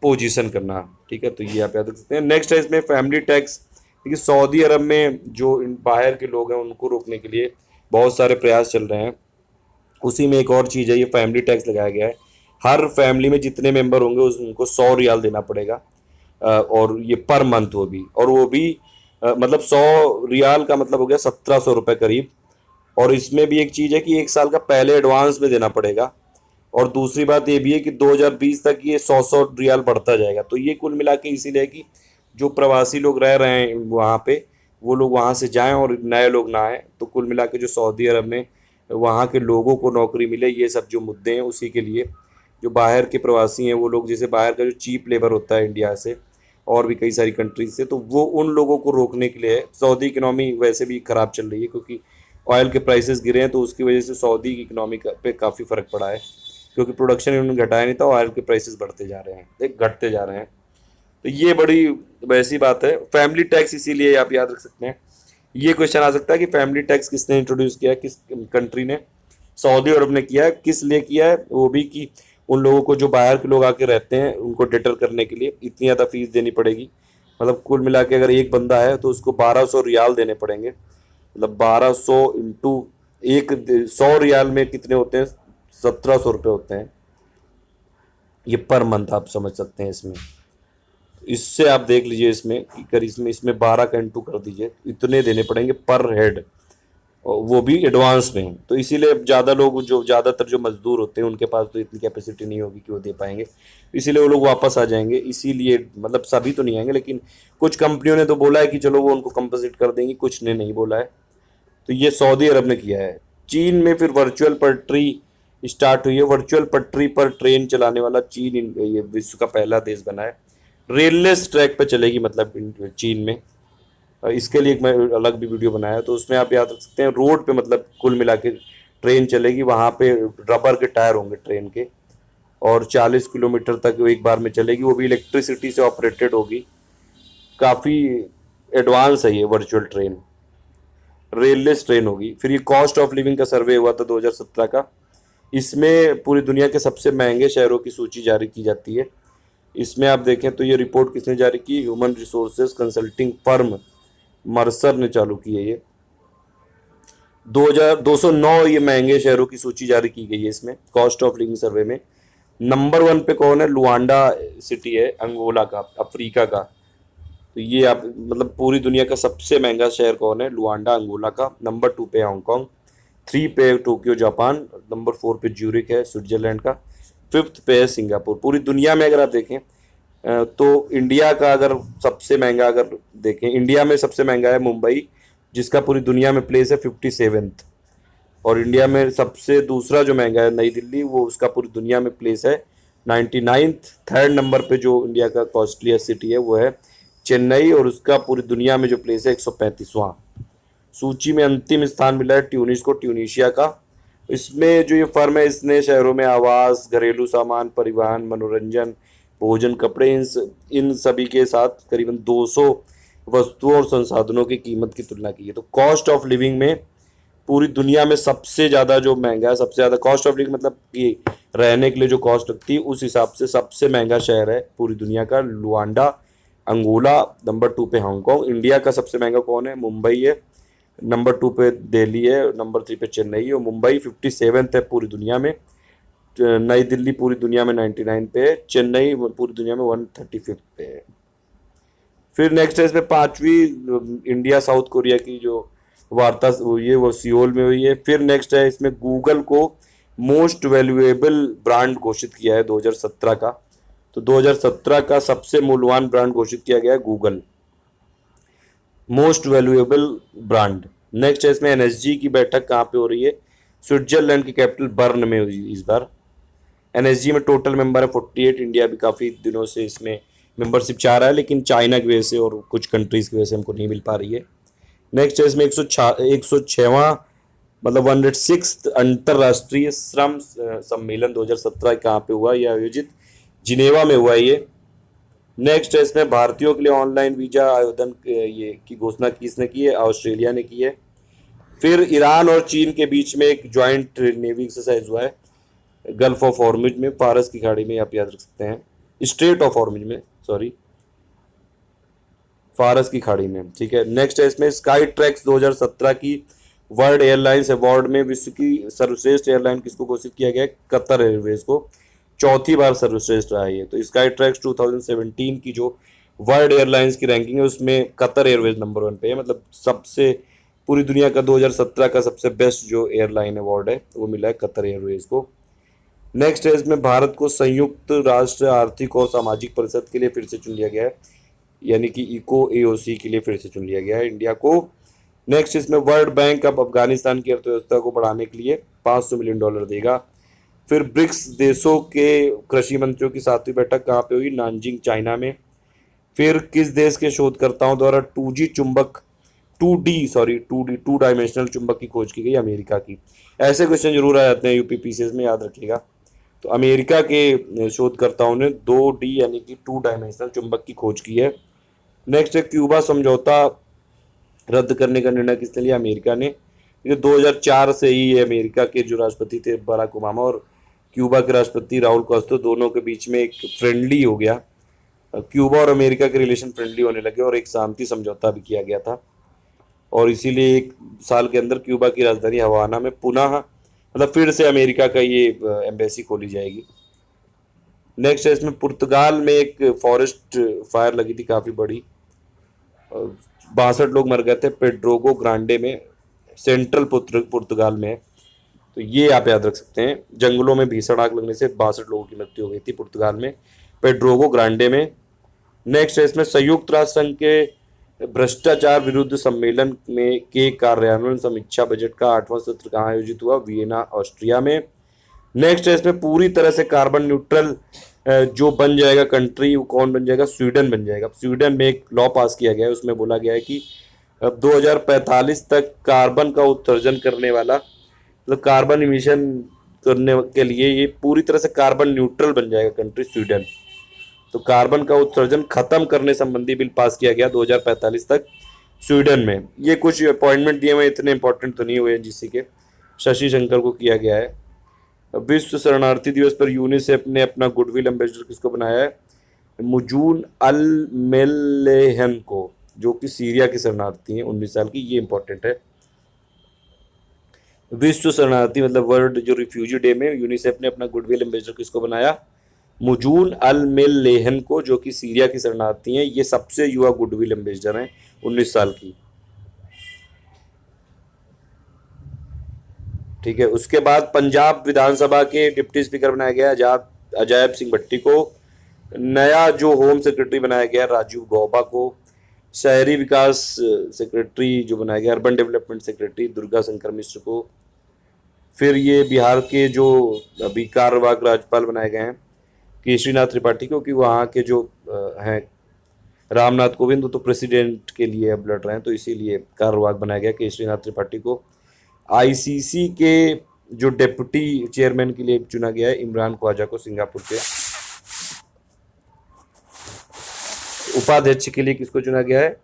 पोजीशन करना। ठीक है, तो ये आप याद रख सकते हैं। नेक्स्ट है इसमें फैमिली टैक्स, क्योंकि सऊदी अरब में जो बाहर के लोग हैं उनको रोकने के लिए बहुत सारे प्रयास चल रहे हैं। उसी में एक और चीज़ है, ये फैमिली टैक्स लगाया गया है। हर फैमिली में जितने मेंबर होंगे उनको 100 रियाल देना पड़ेगा, और ये पर मंथ वो भी मतलब 100 रियाल का मतलब हो गया 1700 रुपये करीब। और इसमें भी एक चीज़ है कि 1 साल का पहले एडवांस में देना पड़ेगा, और दूसरी बात ये भी है कि 2020 तक ये 100 रियाल बढ़ता जाएगा। तो ये कुल मिला के इसीलिए कि जो प्रवासी लोग रह रहे हैं वहाँ पे, वो लोग वहाँ से जाएं और नए लोग ना आएँ। तो कुल मिला के जो सऊदी अरब में वहाँ के लोगों को नौकरी मिले, ये सब जो मुद्दे हैं उसी के लिए जो बाहर के प्रवासी हैं वो लोग, जैसे बाहर का जो चीप लेबर होता है इंडिया से और भी कई सारी कंट्रीज से, तो वो उन लोगों को रोकने के लिए है। सऊदी इकनॉमी वैसे भी ख़राब चल रही है क्योंकि ऑयल के प्राइसेस गिरे हैं, तो उसकी वजह से सऊदी की इकनॉमी पे काफ़ी फ़र्क पड़ा है, क्योंकि प्रोडक्शन इन्होंने घटाया नहीं था, ऑयल के प्राइसेस बढ़ते जा रहे हैं, घटते जा रहे हैं। तो ये बड़ी वैसी बात है। फैमिली टैक्स इसीलिए आप याद रख सकते हैं, ये क्वेश्चन आ सकता है कि फैमिली टैक्स किसने इंट्रोड्यूस किया, किस कंट्री ने? सऊदी अरब ने किया है। किस लिए किया है? वो भी कि उन लोगों को जो बाहर के लोग आके रहते हैं उनको डिटर करने के लिए इतनी ज़्यादा फीस देनी पड़ेगी। मतलब कुल मिला के अगर एक बंदा है तो उसको 1200 रियाल देने पड़ेंगे। मतलब 1200 इंटू एक 100 रियाल में कितने होते हैं, 1700 रुपये होते हैं ये पर मंथ, आप समझ सकते हैं इसमें। इससे आप देख लीजिए इसमें कि कर इसमें 12 का इंटू कर दीजिए, इतने देने पड़ेंगे पर हेड, और वो भी एडवांस में। तो इसीलिए ज़्यादा लोग, जो ज़्यादातर जो मजदूर होते हैं उनके पास तो इतनी कैपेसिटी नहीं होगी कि वो दे पाएंगे, इसीलिए वो लोग वापस आ जाएंगे। इसीलिए मतलब सभी तो नहीं आएंगे, लेकिन कुछ कंपनियों ने तो बोला है कि चलो वो उनको कंपनसेट कर देंगी, कुछ ने नहीं बोला है। तो ये सऊदी अरब ने किया है। चीन में फिर वर्चुअल पटरी स्टार्ट हुई है। वर्चुअल पटरी पर ट्रेन चलाने वाला चीन ये विश्व का पहला देश बना है। रेललेस ट्रैक पर चलेगी मतलब चीन में। इसके लिए एक मैं अलग भी वीडियो बनाया है, तो उसमें आप याद रख सकते हैं रोड पे मतलब कुल मिला के ट्रेन चलेगी, वहाँ पे रबर के टायर होंगे ट्रेन के, और 40 किलोमीटर तक वो एक बार में चलेगी, वो भी इलेक्ट्रिसिटी से ऑपरेटेड होगी। काफ़ी एडवांस है ये वर्चुअल ट्रेन, रेललेस ट्रेन होगी। फिर ये कॉस्ट ऑफ लिविंग का सर्वे हुआ था 2017 का। इसमें पूरी दुनिया के सबसे महंगे शहरों की सूची जारी की जाती है। इसमें आप देखें तो ये रिपोर्ट किसने जारी की, human resources consulting firm Mercer ने चालू की है ये। 2209 ये महंगे शहरों की सूची जारी की गई है इसमें कॉस्ट ऑफ लिविंग सर्वे में। नंबर 1 पे कौन है, लुआंडा सिटी है अंगोला का, अफ्रीका का। तो ये आप मतलब पूरी दुनिया का सबसे महंगा शहर कौन है, लुआंडा अंगोला का। नंबर 2 पे हांगकांग, 3 पे टोक्यो जापान, नंबर 4 पे ज्यूरिक है स्विट्जरलैंड का, 5th पे है सिंगापुर। पूरी दुनिया में अगर आप देखें तो इंडिया का अगर सबसे महंगा अगर देखें, इंडिया में सबसे महंगा है मुंबई, जिसका पूरी दुनिया में प्लेस है 57th। और इंडिया में सबसे दूसरा जो महंगा है नई दिल्ली, वो उसका पूरी दुनिया में प्लेस है 99th। थर्ड नंबर पे जो इंडिया का कॉस्टलीस्ट सिटी है वो है चेन्नई, और उसका पूरी दुनिया में जो प्लेस है 135वां। सूची में अंतिम स्थान मिला है ट्यूनिस को, ट्यूनीशिया का। इसमें जो ये फर्म है इसने शहरों में आवास, घरेलू सामान, परिवहन, मनोरंजन, भोजन, कपड़े, इन सभी के साथ करीबन 200 वस्तुओं और संसाधनों की कीमत की तुलना की है। तो कॉस्ट ऑफ लिविंग में पूरी दुनिया में सबसे ज़्यादा जो महंगा है, सबसे ज़्यादा कॉस्ट ऑफ लिविंग मतलब कि रहने के लिए जो कॉस्ट लगती है, उस हिसाब से सबसे महंगा शहर है पूरी दुनिया का लुआंडा अंगोला। नंबर 2 पे हांगकांग। इंडिया का सबसे महंगा कौन है, मुंबई है। नंबर 2 पे दिल्ली है, नंबर 3 पे चेन्नई है, और मुंबई 57th है पूरी दुनिया में। नई दिल्ली पूरी दुनिया में 99 पे है, चेन्नई पूरी दुनिया में 135 पे है। फिर नेक्स्ट है इसमें 5वीं इंडिया साउथ कोरिया की जो वार्ता हुई है वो सियोल में हुई है। फिर नेक्स्ट है इसमें गूगल को मोस्ट वैल्यूएबल ब्रांड घोषित किया है 2017 का। तो 2017 का सबसे मूल्यवान ब्रांड घोषित किया गया है Google, most valuable brand. Next है इसमें एनएसजी की बैठक कहाँ पे हो रही है, स्विट्जरलैंड की कैपिटल बर्न में हुई इस बार। एनएसजी में टोटल मेंबर है 48। इंडिया भी काफ़ी दिनों से इसमें मेंबरशिप चाह रहा है, लेकिन चाइना की वजह से और कुछ कंट्रीज़ की वजह से हमको नहीं मिल पा रही है। नेक्स्ट है इसमें 106वां मतलब 106th अंतर्राष्ट्रीय श्रम सम्मेलन 2017 कहाँ पे हुआ, यह आयोजित जिनेवा में हुआ ये। नेक्स्ट है इसमें भारतीयों के लिए ऑनलाइन वीजा आवेदन ये की घोषणा किसने की है, ऑस्ट्रेलिया ने की है। फिर ईरान और चीन के बीच में एक ज्वाइंट नेवी एक्सरसाइज हुआ है गल्फ ऑफ हॉर्मुज में, फारस की खाड़ी में, आप याद रख सकते हैं, स्ट्रेट ऑफ हॉर्मुज में, सॉरी, फारस की खाड़ी में, ठीक है। नेक्स्ट है इसमें स्काई ट्रैक्स 2017 की वर्ल्ड एयरलाइंस अवार्ड में विश्व की सर्वश्रेष्ठ एयरलाइन किसको घोषित किया गया है, कतर एयरवेज को। चौथी बार सर्वश्रेष्ठ रहा है ये। तो स्काई ट्रैक्स 2017 की जो वर्ल्ड एयरलाइंस की रैंकिंग है उसमें कतर एयरवेज नंबर 1 पे है। मतलब सबसे पूरी दुनिया का 2017 का सबसे बेस्ट जो एयरलाइन अवार्ड है वो मिला है कतर एयरवेज को। नेक्स्ट है इसमें भारत को संयुक्त राष्ट्र आर्थिक और सामाजिक परिषद के लिए फिर से चुन लिया गया है, यानी कि इको एओसी के लिए फिर से चुन लिया गया है इंडिया को। नेक्स्ट इसमें वर्ल्ड बैंक अब अफगानिस्तान की अर्थव्यवस्था को बढ़ाने के लिए $500 मिलियन देगा। फिर ब्रिक्स देशों के कृषि मंत्रियों की 7वीं बैठक कहाँ पे हुई, नानजिंग चाइना में। फिर किस देश के शोधकर्ताओं द्वारा 2 डायमेंशनल चुंबक की खोज की गई, अमेरिका की। ऐसे क्वेश्चन जरूर आ जाते हैं यूपीपीसीएस में, याद रखिएगा। तो अमेरिका के शोधकर्ताओं ने 2D यानी कि 2 डायमेंशनल चुंबक की खोज की है। नेक्स्ट है क्यूबा समझौता रद्द करने का निर्णय किसने लिया, अमेरिका ने। ये 2004 से ही अमेरिका के जो राष्ट्रपति थे बराक ओबामा, और क्यूबा के राष्ट्रपति राउल कास्ट्रो, दोनों के बीच में एक फ्रेंडली हो गया। क्यूबा और अमेरिका के रिलेशन फ्रेंडली होने लगे और एक शांति समझौता भी किया गया था। और इसीलिए 1 साल के अंदर क्यूबा की राजधानी हवाना में पुनः मतलब फिर से अमेरिका का ये एम्बेसी खोली जाएगी। नेक्स्ट है इसमें पुर्तगाल में एक फॉरेस्ट फायर लगी थी काफ़ी बड़ी, 62 लोग मर गए थे पेड्रोगो ग्रांडे में, सेंट्रल पुर्तगाल में है। तो ये आप याद रख सकते हैं, जंगलों में भीषण आग लगने से 62 लोगों की मृत्यु हो गई थी पुर्तगाल में, पेड्रोगो ग्रांडे में। नेक्स्ट है इसमें संयुक्त राष्ट्र संघ के भ्रष्टाचार विरुद्ध सम्मेलन में के कार्यान्वयन समीक्षा बजट का 8वां सत्र कहाँ आयोजित हुआ? वियना, ऑस्ट्रिया में। नेक्स्ट है इसमें पूरी तरह से कार्बन न्यूट्रल जो बन जाएगा कंट्री, वो कौन बन जाएगा? स्वीडन बन जाएगा। स्वीडन में एक लॉ पास किया गया है, उसमें बोला गया है कि अब 2045 तक कार्बन का उत्सर्जन करने वाला, मतलब कार्बन इमिशन करने के लिए ये पूरी तरह से कार्बन न्यूट्रल बन जाएगा कंट्री स्वीडन। तो कार्बन का उत्सर्जन खत्म करने संबंधी बिल पास किया गया 2045 तक स्वीडन में। ये कुछ अपॉइंटमेंट दिए हुए, इतने इंपॉर्टेंट तो नहीं हुए जिससे कि शशि शंकर को किया गया है। विश्व शरणार्थी दिवस पर यूनिसेफ ने अपना गुडविल एम्बेसडर किसको बनाया है? मुजून अल मेलेहन को, जो कि सीरिया की शरणार्थी हैं, 19 साल की। ये इंपॉर्टेंट है। विश्व शरणार्थी मतलब वर्ल्ड जो रिफ्यूजी डे में यूनिसेफ ने अपना गुडविल एम्बेसडर किसको बनाया? मुजून अल मेलेहन को, जो कि सीरिया की शरणार्थी हैं। ये सबसे युवा गुडविल एम्बेसडर हैं, 19 साल की। ठीक है। उसके बाद पंजाब विधानसभा के डिप्टी स्पीकर बनाया गया अजायब सिंह भट्टी को। नया जो होम सेक्रेटरी बनाया गया राजीव गौबा को। शहरी विकास सेक्रेटरी जो बनाया गया, urban development secretary Durga Shankar Mishra को। फिर ये बिहार के जो अभी कार्यवाहक राज्यपाल बनाए गए हैं केशरीनाथ त्रिपाठी को, कि वहाँ के जो हैं रामनाथ कोविंद तो प्रेसिडेंट के लिए अब लड़ रहे हैं, तो इसीलिए कार्यवाहक बनाया गया केशरीनाथ त्रिपाठी को। आईसीसी के जो डेप्यूटी चेयरमैन के लिए चुना गया है इमरान ख्वाजा को, सिंगापुर के। उपाध्यक्ष के लिए किसको चुना गया है?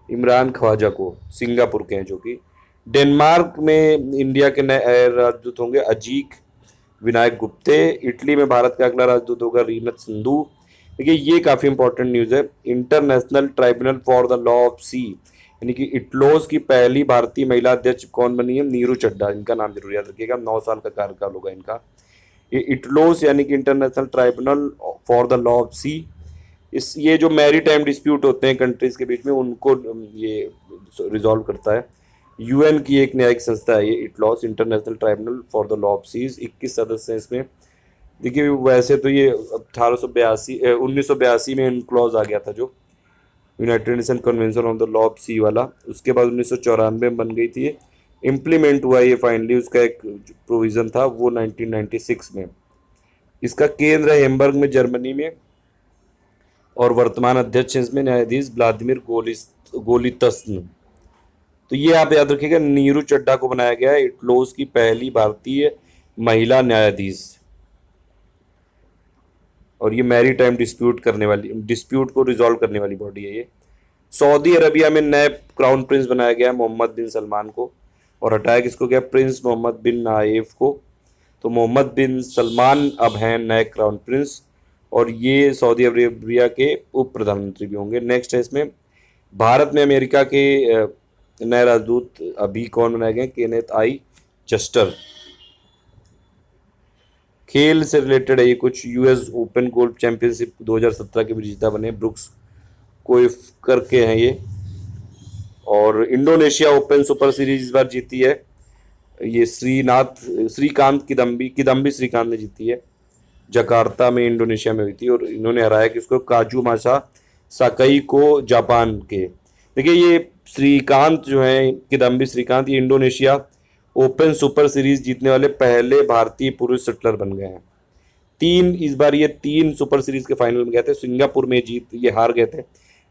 इमरान ख्वाजा को, सिंगापुर के हैं जो कि। डेनमार्क में इंडिया के नए राजदूत होंगे अजीक विनायक गुप्ते। इटली में भारत का अगला राजदूत होगा रीनत सिंधु। देखिए ये काफ़ी इंपॉर्टेंट न्यूज़ है। International tribunal for the law of sea, यानी कि इटलोस की पहली भारतीय महिला अध्यक्ष कौन बनी है? नीरू चड्ढा। इनका नाम जरूर याद रखिएगा, 9 साल का कार्यकाल होगा इनका। ये इटलोस यानी कि international tribunal for the law of sea, ये जो मैरी टाइम डिस्प्यूट होते हैं कंट्रीज के बीच में, उनको ये रिजॉल्व करता है। यूएन की एक न्यायिक संस्था है ये ITLOS, international tribunal for the law of seas. 21 सदस्य हैं इसमें। देखिए वैसे तो ये 1982 में क्लॉज आ गया था जो united nation convention on the law of sea वाला। उसके बाद 1994 में बन गई थी, इम्प्लीमेंट हुआ ये फाइनली। उसका एक प्रोविज़न था वो 1996 में। इसका केंद्र है हेम्बर्ग में, जर्मनी में। और वर्तमान अध्यक्ष इसमें न्यायाधीश व्लादिमीर गोलितस्न। तो ये आप याद रखिएगा, नीरू चड्ढा को बनाया गया है इटलोस की पहली भारतीय महिला न्यायाधीश। और ये मैरी टाइम डिस्प्यूट को रिजॉल्व करने वाली बॉडी है ये। सऊदी अरबिया में नए क्राउन प्रिंस बनाया गया मोहम्मद बिन सलमान को, और हटाया किसको गया? प्रिंस मोहम्मद बिन नाइफ को। तो मोहम्मद बिन सलमान अब हैं नए क्राउन प्रिंस, और ये सऊदी अरबिया के उप प्रधानमंत्री भी होंगे। नेक्स्ट है इसमें भारत में अमेरिका के नए राजदूत अभी कौन बनाए गए? Kenneth I Juster. खेल से रिलेटेड है ये कुछ। यूएस ओपन गोल्फ चैंपियनशिप 2017 के विजेता बने ब्रुक्स कोएफ्कर के हैं ये। और इंडोनेशिया ओपन सुपर सीरीज इस बार जीती है ये श्रीकांत किदम्बी श्रीकांत ने जीती है। जकार्ता में इंडोनेशिया में हुई थी, और इन्होंने हराया किसको? काजुमासा साकई को, जापान के। देखिए ये श्रीकांत जो है, किदम्बी श्रीकांत, ये इंडोनेशिया ओपन सुपर सीरीज जीतने वाले पहले भारतीय पुरुष शटलर बन गए हैं। इस बार ये 3 सुपर सीरीज के फाइनल में गए थे। सिंगापुर में ये हार गए थे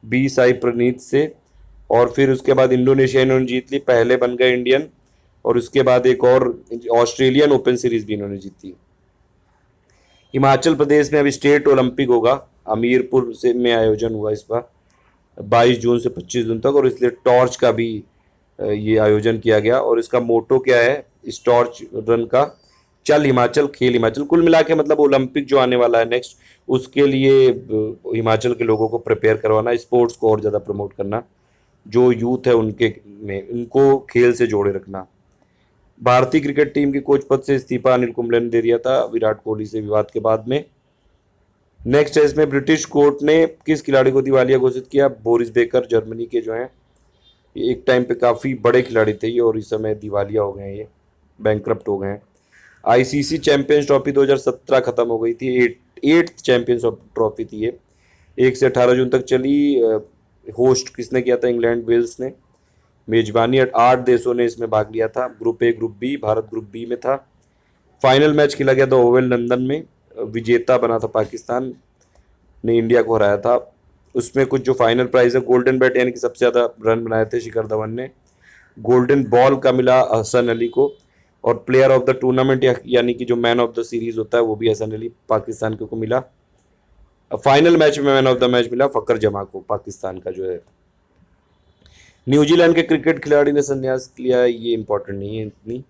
बी साई प्रणीत से, और फिर उसके बाद इंडोनेशिया इन्होंने जीत ली, पहले बन गए इंडियन। और उसके बाद एक और ऑस्ट्रेलियन ओपन सीरीज भी इन्होंने जीती। हिमाचल प्रदेश में अभी स्टेट ओलंपिक होगा, हमीरपुर से में आयोजन हुआ इस बार 22 जून से 25 जून तक, और इसलिए टॉर्च का भी ये आयोजन किया गया। और इसका मोटो क्या है इस टॉर्च रन का? चल हिमाचल, खेल हिमाचल, कुल मिला के मतलब ओलंपिक जो आने वाला है नेक्स्ट, उसके लिए हिमाचल के लोगों को प्रिपेयर करवाना, स्पोर्ट्स को और ज़्यादा प्रमोट करना, जो यूथ है उनके में उनको खेल से जोड़े रखना। भारतीय क्रिकेट टीम के कोच पद से इस्तीफा अनिल कुंबले ने दे दिया था विराट कोहली से विवाद के बाद में। नेक्स्ट है इसमें ब्रिटिश कोर्ट ने किस खिलाड़ी को दिवालिया घोषित किया? बोरिस बेकर, जर्मनी के जो हैं, ये एक टाइम पे काफ़ी बड़े खिलाड़ी थे ये, और इस समय दिवालिया हो गए हैं, ये बैंकरप्ट हो गए हैं। आईसीसी चैंपियंस ट्रॉफी 2017 खत्म हो गई थी, एट्थ चैंपियंस ट्रॉफी थी ये, 1 से 18 जून तक चली। होस्ट किसने किया था? इंग्लैंड, वेल्स ने। मेजबानी 8 देशों ने इसमें भाग लिया था। Group A, group B, Bharat group B में था। फाइनल मैच खेला गया था ओवल लंदन में, विजेता बना था पाकिस्तान ने, इंडिया को हराया था। उसमें कुछ जो फाइनल प्राइज है, गोल्डन बैट यानी कि सबसे ज़्यादा रन बनाए थे शिखर धवन ने, गोल्डन बॉल का मिला हसन अली को, और प्लेयर ऑफ द टूर्नामेंट यानी कि जो मैन ऑफ द सीरीज होता है वो भी हसन अली पाकिस्तान को मिला। फाइनल मैच में मैन ऑफ द मैच मिला फकर जमा को, पाकिस्तान का जो है। न्यूजीलैंड के क्रिकेट खिलाड़ी ने संन्यास लिया, ये इंपॉर्टेंट नहीं है इतनी।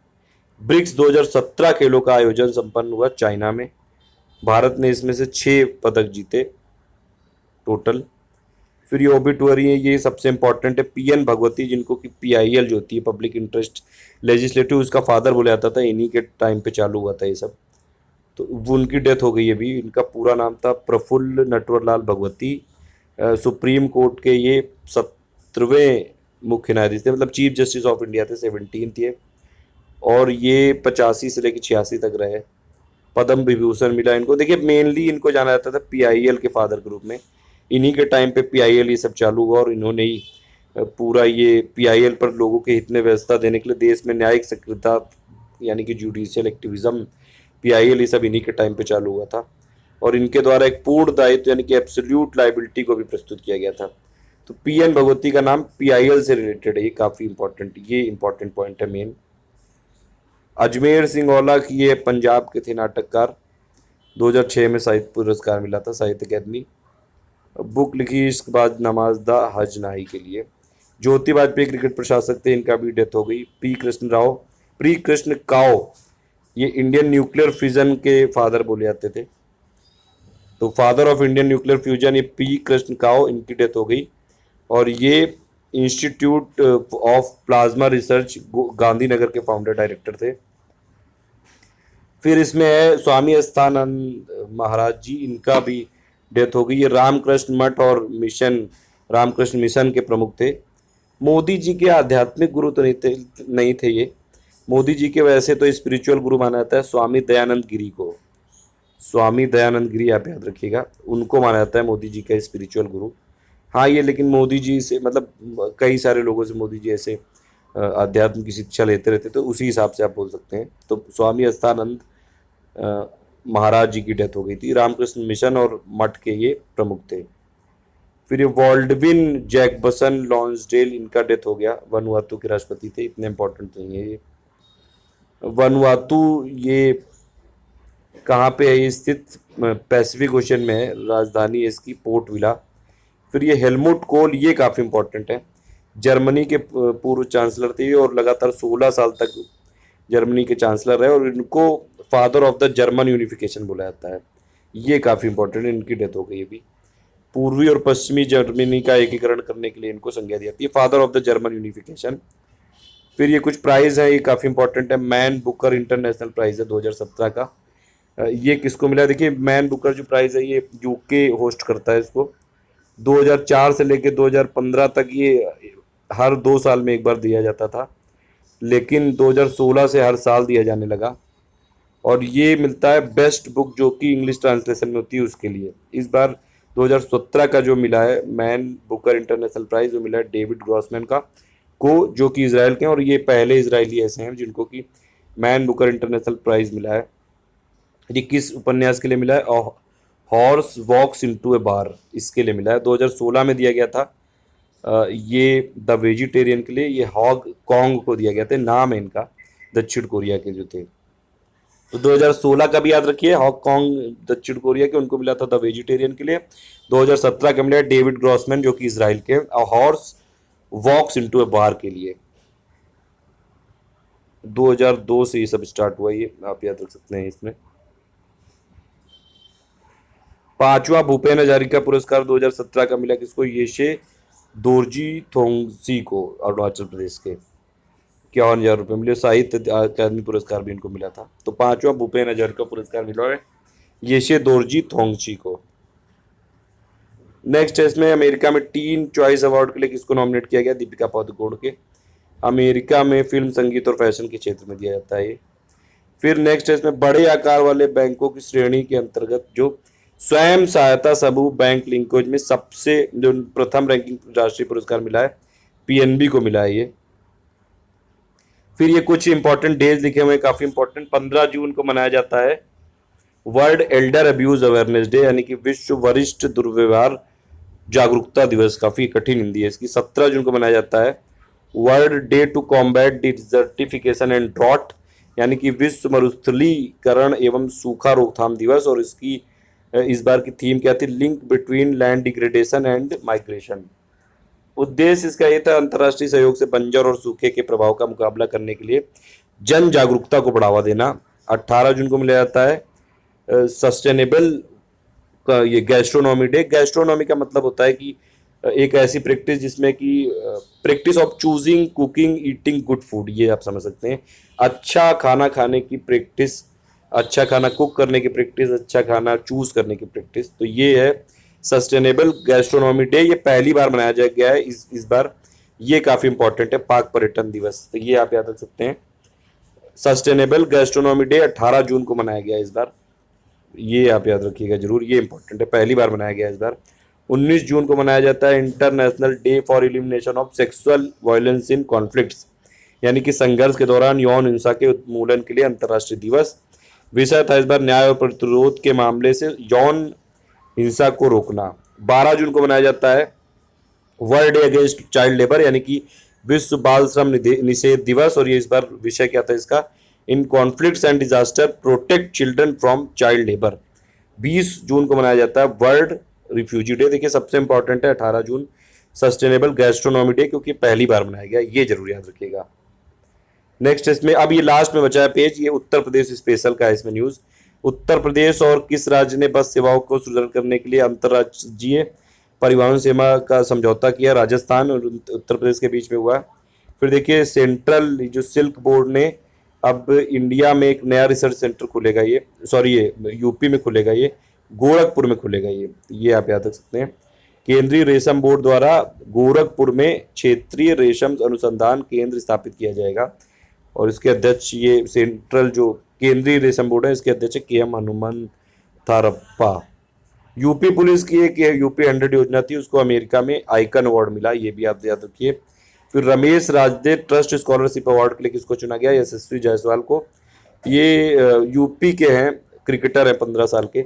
ब्रिक्स 2017 खेलों का आयोजन संपन्न हुआ चाइना में, भारत ने इसमें से 6 पदक जीते टोटल। फिर ये ओबिटुअरी है, ये सबसे इंपॉर्टेंट है। पीएन भगवती, जिनको कि पीआईएल जो होती है पब्लिक इंटरेस्ट लेजिस्लेटिव, उसका फादर बोला जाता था, इन्हीं के टाइम पे चालू हुआ था ये सब। तो वो उनकी डेथ हो गई है अभी। इनका पूरा नाम था प्रफुल्ल नटवरलाल भगवती। सुप्रीम कोर्ट के ये 17वें मुख्य न्यायाधीश थे, मतलब चीफ जस्टिस ऑफ इंडिया थे, 17 थे, और ये 85 से लेकर 86 तक रहे। पद्म विभूषण मिला इनको। देखिए मेनली इनको जाना जाता था पीआईएल के फादर के रूप में, इन्हीं के टाइम पे पीआईएल ये सब चालू हुआ, और इन्होंने ही पूरा ये पीआईएल पर लोगों के हित में व्यवस्था देने के लिए देश में न्यायिक सक्रियता यानी कि जुडिशियल एक्टिविज्म, पीआईएल ये सब इन्हीं के टाइम पे चालू हुआ था। और इनके द्वारा एक पूर्ण दायित्व यानी कि एब्सोल्यूट लाइबिलिटी को भी प्रस्तुत किया गया था। तो पीएन भगवती का नाम पीआईएल से रिलेटेड है, ये काफ़ी इंपॉर्टेंट, ये इंपॉर्टेंट पॉइंट है मेन। अजमेर सिंह औलख, ये पंजाब के थे नाटककार, 2006 में साहित्य पुरस्कार मिला था साहित्य अकेदमी। बुक लिखी इश्कबाज नमाज द हज नाई के लिए। ज्योति वाजपेयी क्रिकेट प्रशासक थे, इनका भी डेथ हो गई। पी कृष्ण काओ, ये इंडियन न्यूक्लियर फ्यूजन के फादर बोले जाते थे, तो father of Indian nuclear fusion ये पी कृष्ण काओ, इनकी डेथ हो गई। और ये institute of plasma research Gandhinagar के फाउंडर डायरेक्टर थे। फिर इसमें है स्वामी अस्थानंद महाराज जी, इनका भी डेथ हो गई। ये रामकृष्ण मठ और मिशन, रामकृष्ण मिशन के प्रमुख थे। मोदी जी के आध्यात्मिक गुरु तो नहीं थे ये। मोदी जी के वैसे तो स्पिरिचुअल गुरु माना जाता है स्वामी दयानंद गिरी को, स्वामी दयानंद गिरी आप याद रखिएगा, उनको माना जाता है मोदी जी का स्पिरिचुअल गुरु। हाँ ये लेकिन मोदी जी से मतलब कई सारे लोगों से मोदी जी ऐसे अध्यात्म की शिक्षा लेते रहते, तो उसी हिसाब से आप बोल सकते हैं। तो स्वामी अस्थानंद महाराज जी की डेथ हो गई थी। रामकृष्ण मिशन और मठ के ये प्रमुख थे। फिर ये वॉल्डविन जैकबसन लॉन्सडेल, इनका डेथ हो गया, वनुआतू के राष्ट्रपति थे, इतने इंपॉर्टेंट नहीं है ये। वनुआतू ये कहाँ पे है ये स्थित? पैसिफिक ओशन में है, राजधानी है इसकी पोर्ट विला। फिर ये हेलमुट कोल, ये काफ़ी इंपॉर्टेंट है, जर्मनी के पूर्व चांसलर थे और लगातार 16 साल तक जर्मनी के चांसलर रहे, और इनको father of the German unification बोला जाता है, ये काफ़ी इंपॉर्टेंट है, इनकी डेथ हो गई अभी। पूर्वी और पश्चिमी जर्मनी का एकीकरण करने के लिए इनको संज्ञा दी जाती है, father of the German unification. फिर ये कुछ प्राइज है, ये काफ़ी इंपॉर्टेंट है। मैन बुकर इंटरनेशनल प्राइज है 2017 का। ये किसको मिला? देखिए मैन बुकर जो प्राइज़ है ये यूके होस्ट करता है इसको। 2004 से लेकर 2015 तक ये हर 2 साल में एक बार दिया जाता था, लेकिन 2016 से हर साल दिया जाने लगा। और ये मिलता है बेस्ट बुक जो कि इंग्लिश ट्रांसलेशन में होती है उसके लिए। इस बार 2017 का जो मिला है मैन बुकर इंटरनेशनल प्राइज़, वो मिला है डेविड ग्रॉसमैन को, जो कि इसराइल के हैं, और ये पहले इसराइली ऐसे हैं जिनको कि मैन बुकर इंटरनेशनल प्राइज़ मिला है। ये किस उपन्यास के लिए मिला है? हॉर्स वॉक्स इनटू ए बार, इसके लिए मिला है। 2016 में दिया गया था ये द वेजिटेरियन के लिए। ये हॉग कॉन्ग को दिया गया था, नाम है इनका, दक्षिण कोरिया के जो थे। तो 2016 का भी याद रखिए, हॉग कॉन्ग दक्षिण कोरिया के, उनको मिला था द वेजिटेरियन के लिए। 2017 का मिला डेविड ग्रॉसमैन जो कि इसराइल के, हॉर्स वॉक्स इनटू ए बार के लिए। 2002 से ये सब स्टार्ट हुआ, ये आप याद रख सकते हैं। इसमें 5वां भूपेन हजारिका पुरस्कार 2017 का मिला किसको? येशे दोरजी थोंगसी को, अरुणाचल प्रदेश के। 51,000 रुपये मिले। साहित्य अकादमी पुरस्कार भी इनको मिला था। तो 5वां भूपेन हजारिका पुरस्कार मिला है येशे दोरजी थोंगची को। नेक्स्ट है इसमें अमेरिका में टीन चॉइस अवार्ड के लिए किसको नॉमिनेट किया गया? दीपिका पादुकोण के। अमेरिका में फिल्म, संगीत और फैशन के क्षेत्र में दिया जाता है ये। फिर नेक्स्ट है इसमें बड़े आकार वाले बैंकों की श्रेणी के अंतर्गत जो स्वयं सहायता समूह बैंक लिंकेज में सबसे जो प्रथम रैंकिंग राष्ट्रीय पुरस्कार मिला है, पीएनबी को मिला है ये। फिर ये कुछ इंपॉर्टेंट डेज लिखे हुए हैं, काफी इंपॉर्टेंट। 15 जून को मनाया जाता है world Elder abuse awareness day, यानी कि विश्व वरिष्ठ दुर्व्यवहार जागरूकता दिवस। काफी कठिन हिंदी है इसकी। 17 जून को मनाया जाता है world day to combat desertification and drought, यानी कि विश्व मरुस्थलीकरण एवं सूखा रोकथाम दिवस। और इसकी इस बार की थीम क्या थी? Link between land degradation and migration. उद्देश्य इसका ये था अंतर्राष्ट्रीय सहयोग से बंजर और सूखे के प्रभाव का मुकाबला करने के लिए जन जागरूकता को बढ़ावा देना। 18 जून को मनाया जाता है सस्टेनेबल का ये गैस्ट्रोनॉमी डे। गैस्ट्रोनॉमी का मतलब होता है कि एक ऐसी प्रैक्टिस जिसमें कि practice of choosing, cooking, eating good food, ये आप समझ सकते हैं। अच्छा खाना खाने की प्रैक्टिस, अच्छा खाना कुक करने की प्रैक्टिस, अच्छा खाना चूज करने की प्रैक्टिस। तो ये है सस्टेनेबल गैस्ट्रोनॉमी डे। ये पहली बार मनाया जा गया है इस बार। ये काफी इंपॉर्टेंट है। पाक पर्यटन दिवस, तो ये आप याद रख सकते हैं। सस्टेनेबल गैस्ट्रोनॉमी डे 18 जून को मनाया गया इस बार, ये आप याद रखिएगा जरूर, ये इंपॉर्टेंट है, पहली बार मनाया गया इस बार। 19 जून को मनाया जाता है international day for elimination of sexual violence in conflicts, यानी कि संघर्ष के दौरान यौन हिंसा के उन्मूलन के लिए अंतर्राष्ट्रीय दिवस। विषय था इस बार न्याय और प्रतिरोध के मामले से यौन हिंसा को रोकना। 12 जून को मनाया जाता है world day against child labour, यानी कि विश्व बाल श्रम निषेध दिवस। और ये इस बार विषय क्या था इसका? In conflicts and disaster protect children from child labour. 20 जून को मनाया जाता है वर्ल्ड रिफ्यूजी डे। देखिए सबसे इंपॉर्टेंट है 18 जून सस्टेनेबल गैस्ट्रोनॉमी डे, क्योंकि पहली बार मनाया गया, ये जरूर याद रखिएगा। नेक्स्ट इसमें अब ये लास्ट में बचा है पेज, ये उत्तर प्रदेश स्पेशल का है इसमें न्यूज। उत्तर प्रदेश और किस राज्य ने बस सेवाओं को सुदृढ़ करने के लिए अंतर्राज्यीय परिवहन सेवा का समझौता किया? राजस्थान और उत्तर प्रदेश के बीच में हुआ। फिर देखिए सेंट्रल जो सिल्क बोर्ड ने अब इंडिया में एक नया रिसर्च सेंटर खुलेगा, ये सॉरी ये यूपी में खुलेगा, ये गोरखपुर में खुलेगा, ये आप याद रख सकते हैं। केंद्रीय रेशम बोर्ड द्वारा गोरखपुर में क्षेत्रीय रेशम अनुसंधान केंद्र स्थापित किया जाएगा। और इसके अध्यक्ष, ये सेंट्रल जो केंद्रीय रेशम बोर्ड है, इसके अध्यक्ष के.एम. हनुमंथारप्पा। यूपी पुलिस की एक यूपी 100 योजना थी, उसको अमेरिका में आइकन अवार्ड मिला, ये भी आप याद रखिए। फिर रमेश राजदे ट्रस्ट स्कॉलरशिप अवार्ड के लिए किसको चुना गया? यशस्वी जायसवाल को। ये यूपी के हैं, क्रिकेटर हैं 15 साल के।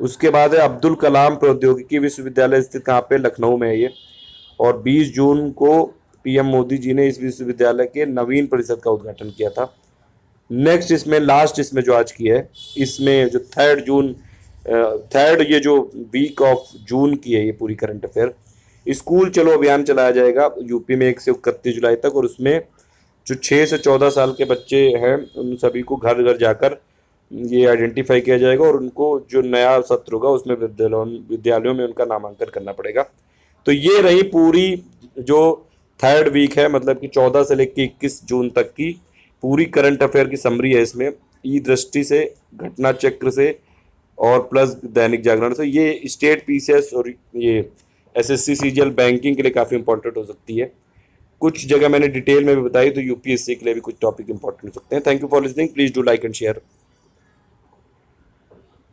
उसके बाद है अब्दुल कलाम प्रौद्योगिकी विश्वविद्यालय, स्थित कहाँ पे? लखनऊ में है ये। और 20 जून को पीएम मोदी जी ने इस विश्वविद्यालय के नवीन परिसर का उद्घाटन किया था। नेक्स्ट इसमें लास्ट इसमें जो आज की है, इसमें जो 3rd ये जो वीक ऑफ जून की है ये पूरी करंट अफेयर। स्कूल चलो अभियान चलाया जाएगा यूपी में 1 से 31 जुलाई तक, और उसमें जो 6 से 14 साल के बच्चे हैं उन सभी को घर घर जाकर ये आइडेंटिफाई किया जाएगा, और उनको जो नया सत्र होगा उसमें विद्यालयों में उनका नामांकन करना पड़ेगा। तो ये रही पूरी जो 3rd वीक है, मतलब कि 14 से लेकर 21 जून तक की पूरी करंट अफेयर की समरी है इसमें, ई दृष्टि से, घटना चक्र से और प्लस दैनिक जागरण से। ये स्टेट पीसीएस और ये एसएससी सीजीएल बैंकिंग के लिए काफ़ी इंपॉर्टेंट हो सकती है। कुछ जगह मैंने डिटेल में भी बताई, तो यूपीएससी के लिए भी कुछ टॉपिक इंपॉर्टेंट हो सकते हैं। Thank you for listening, please do like and share.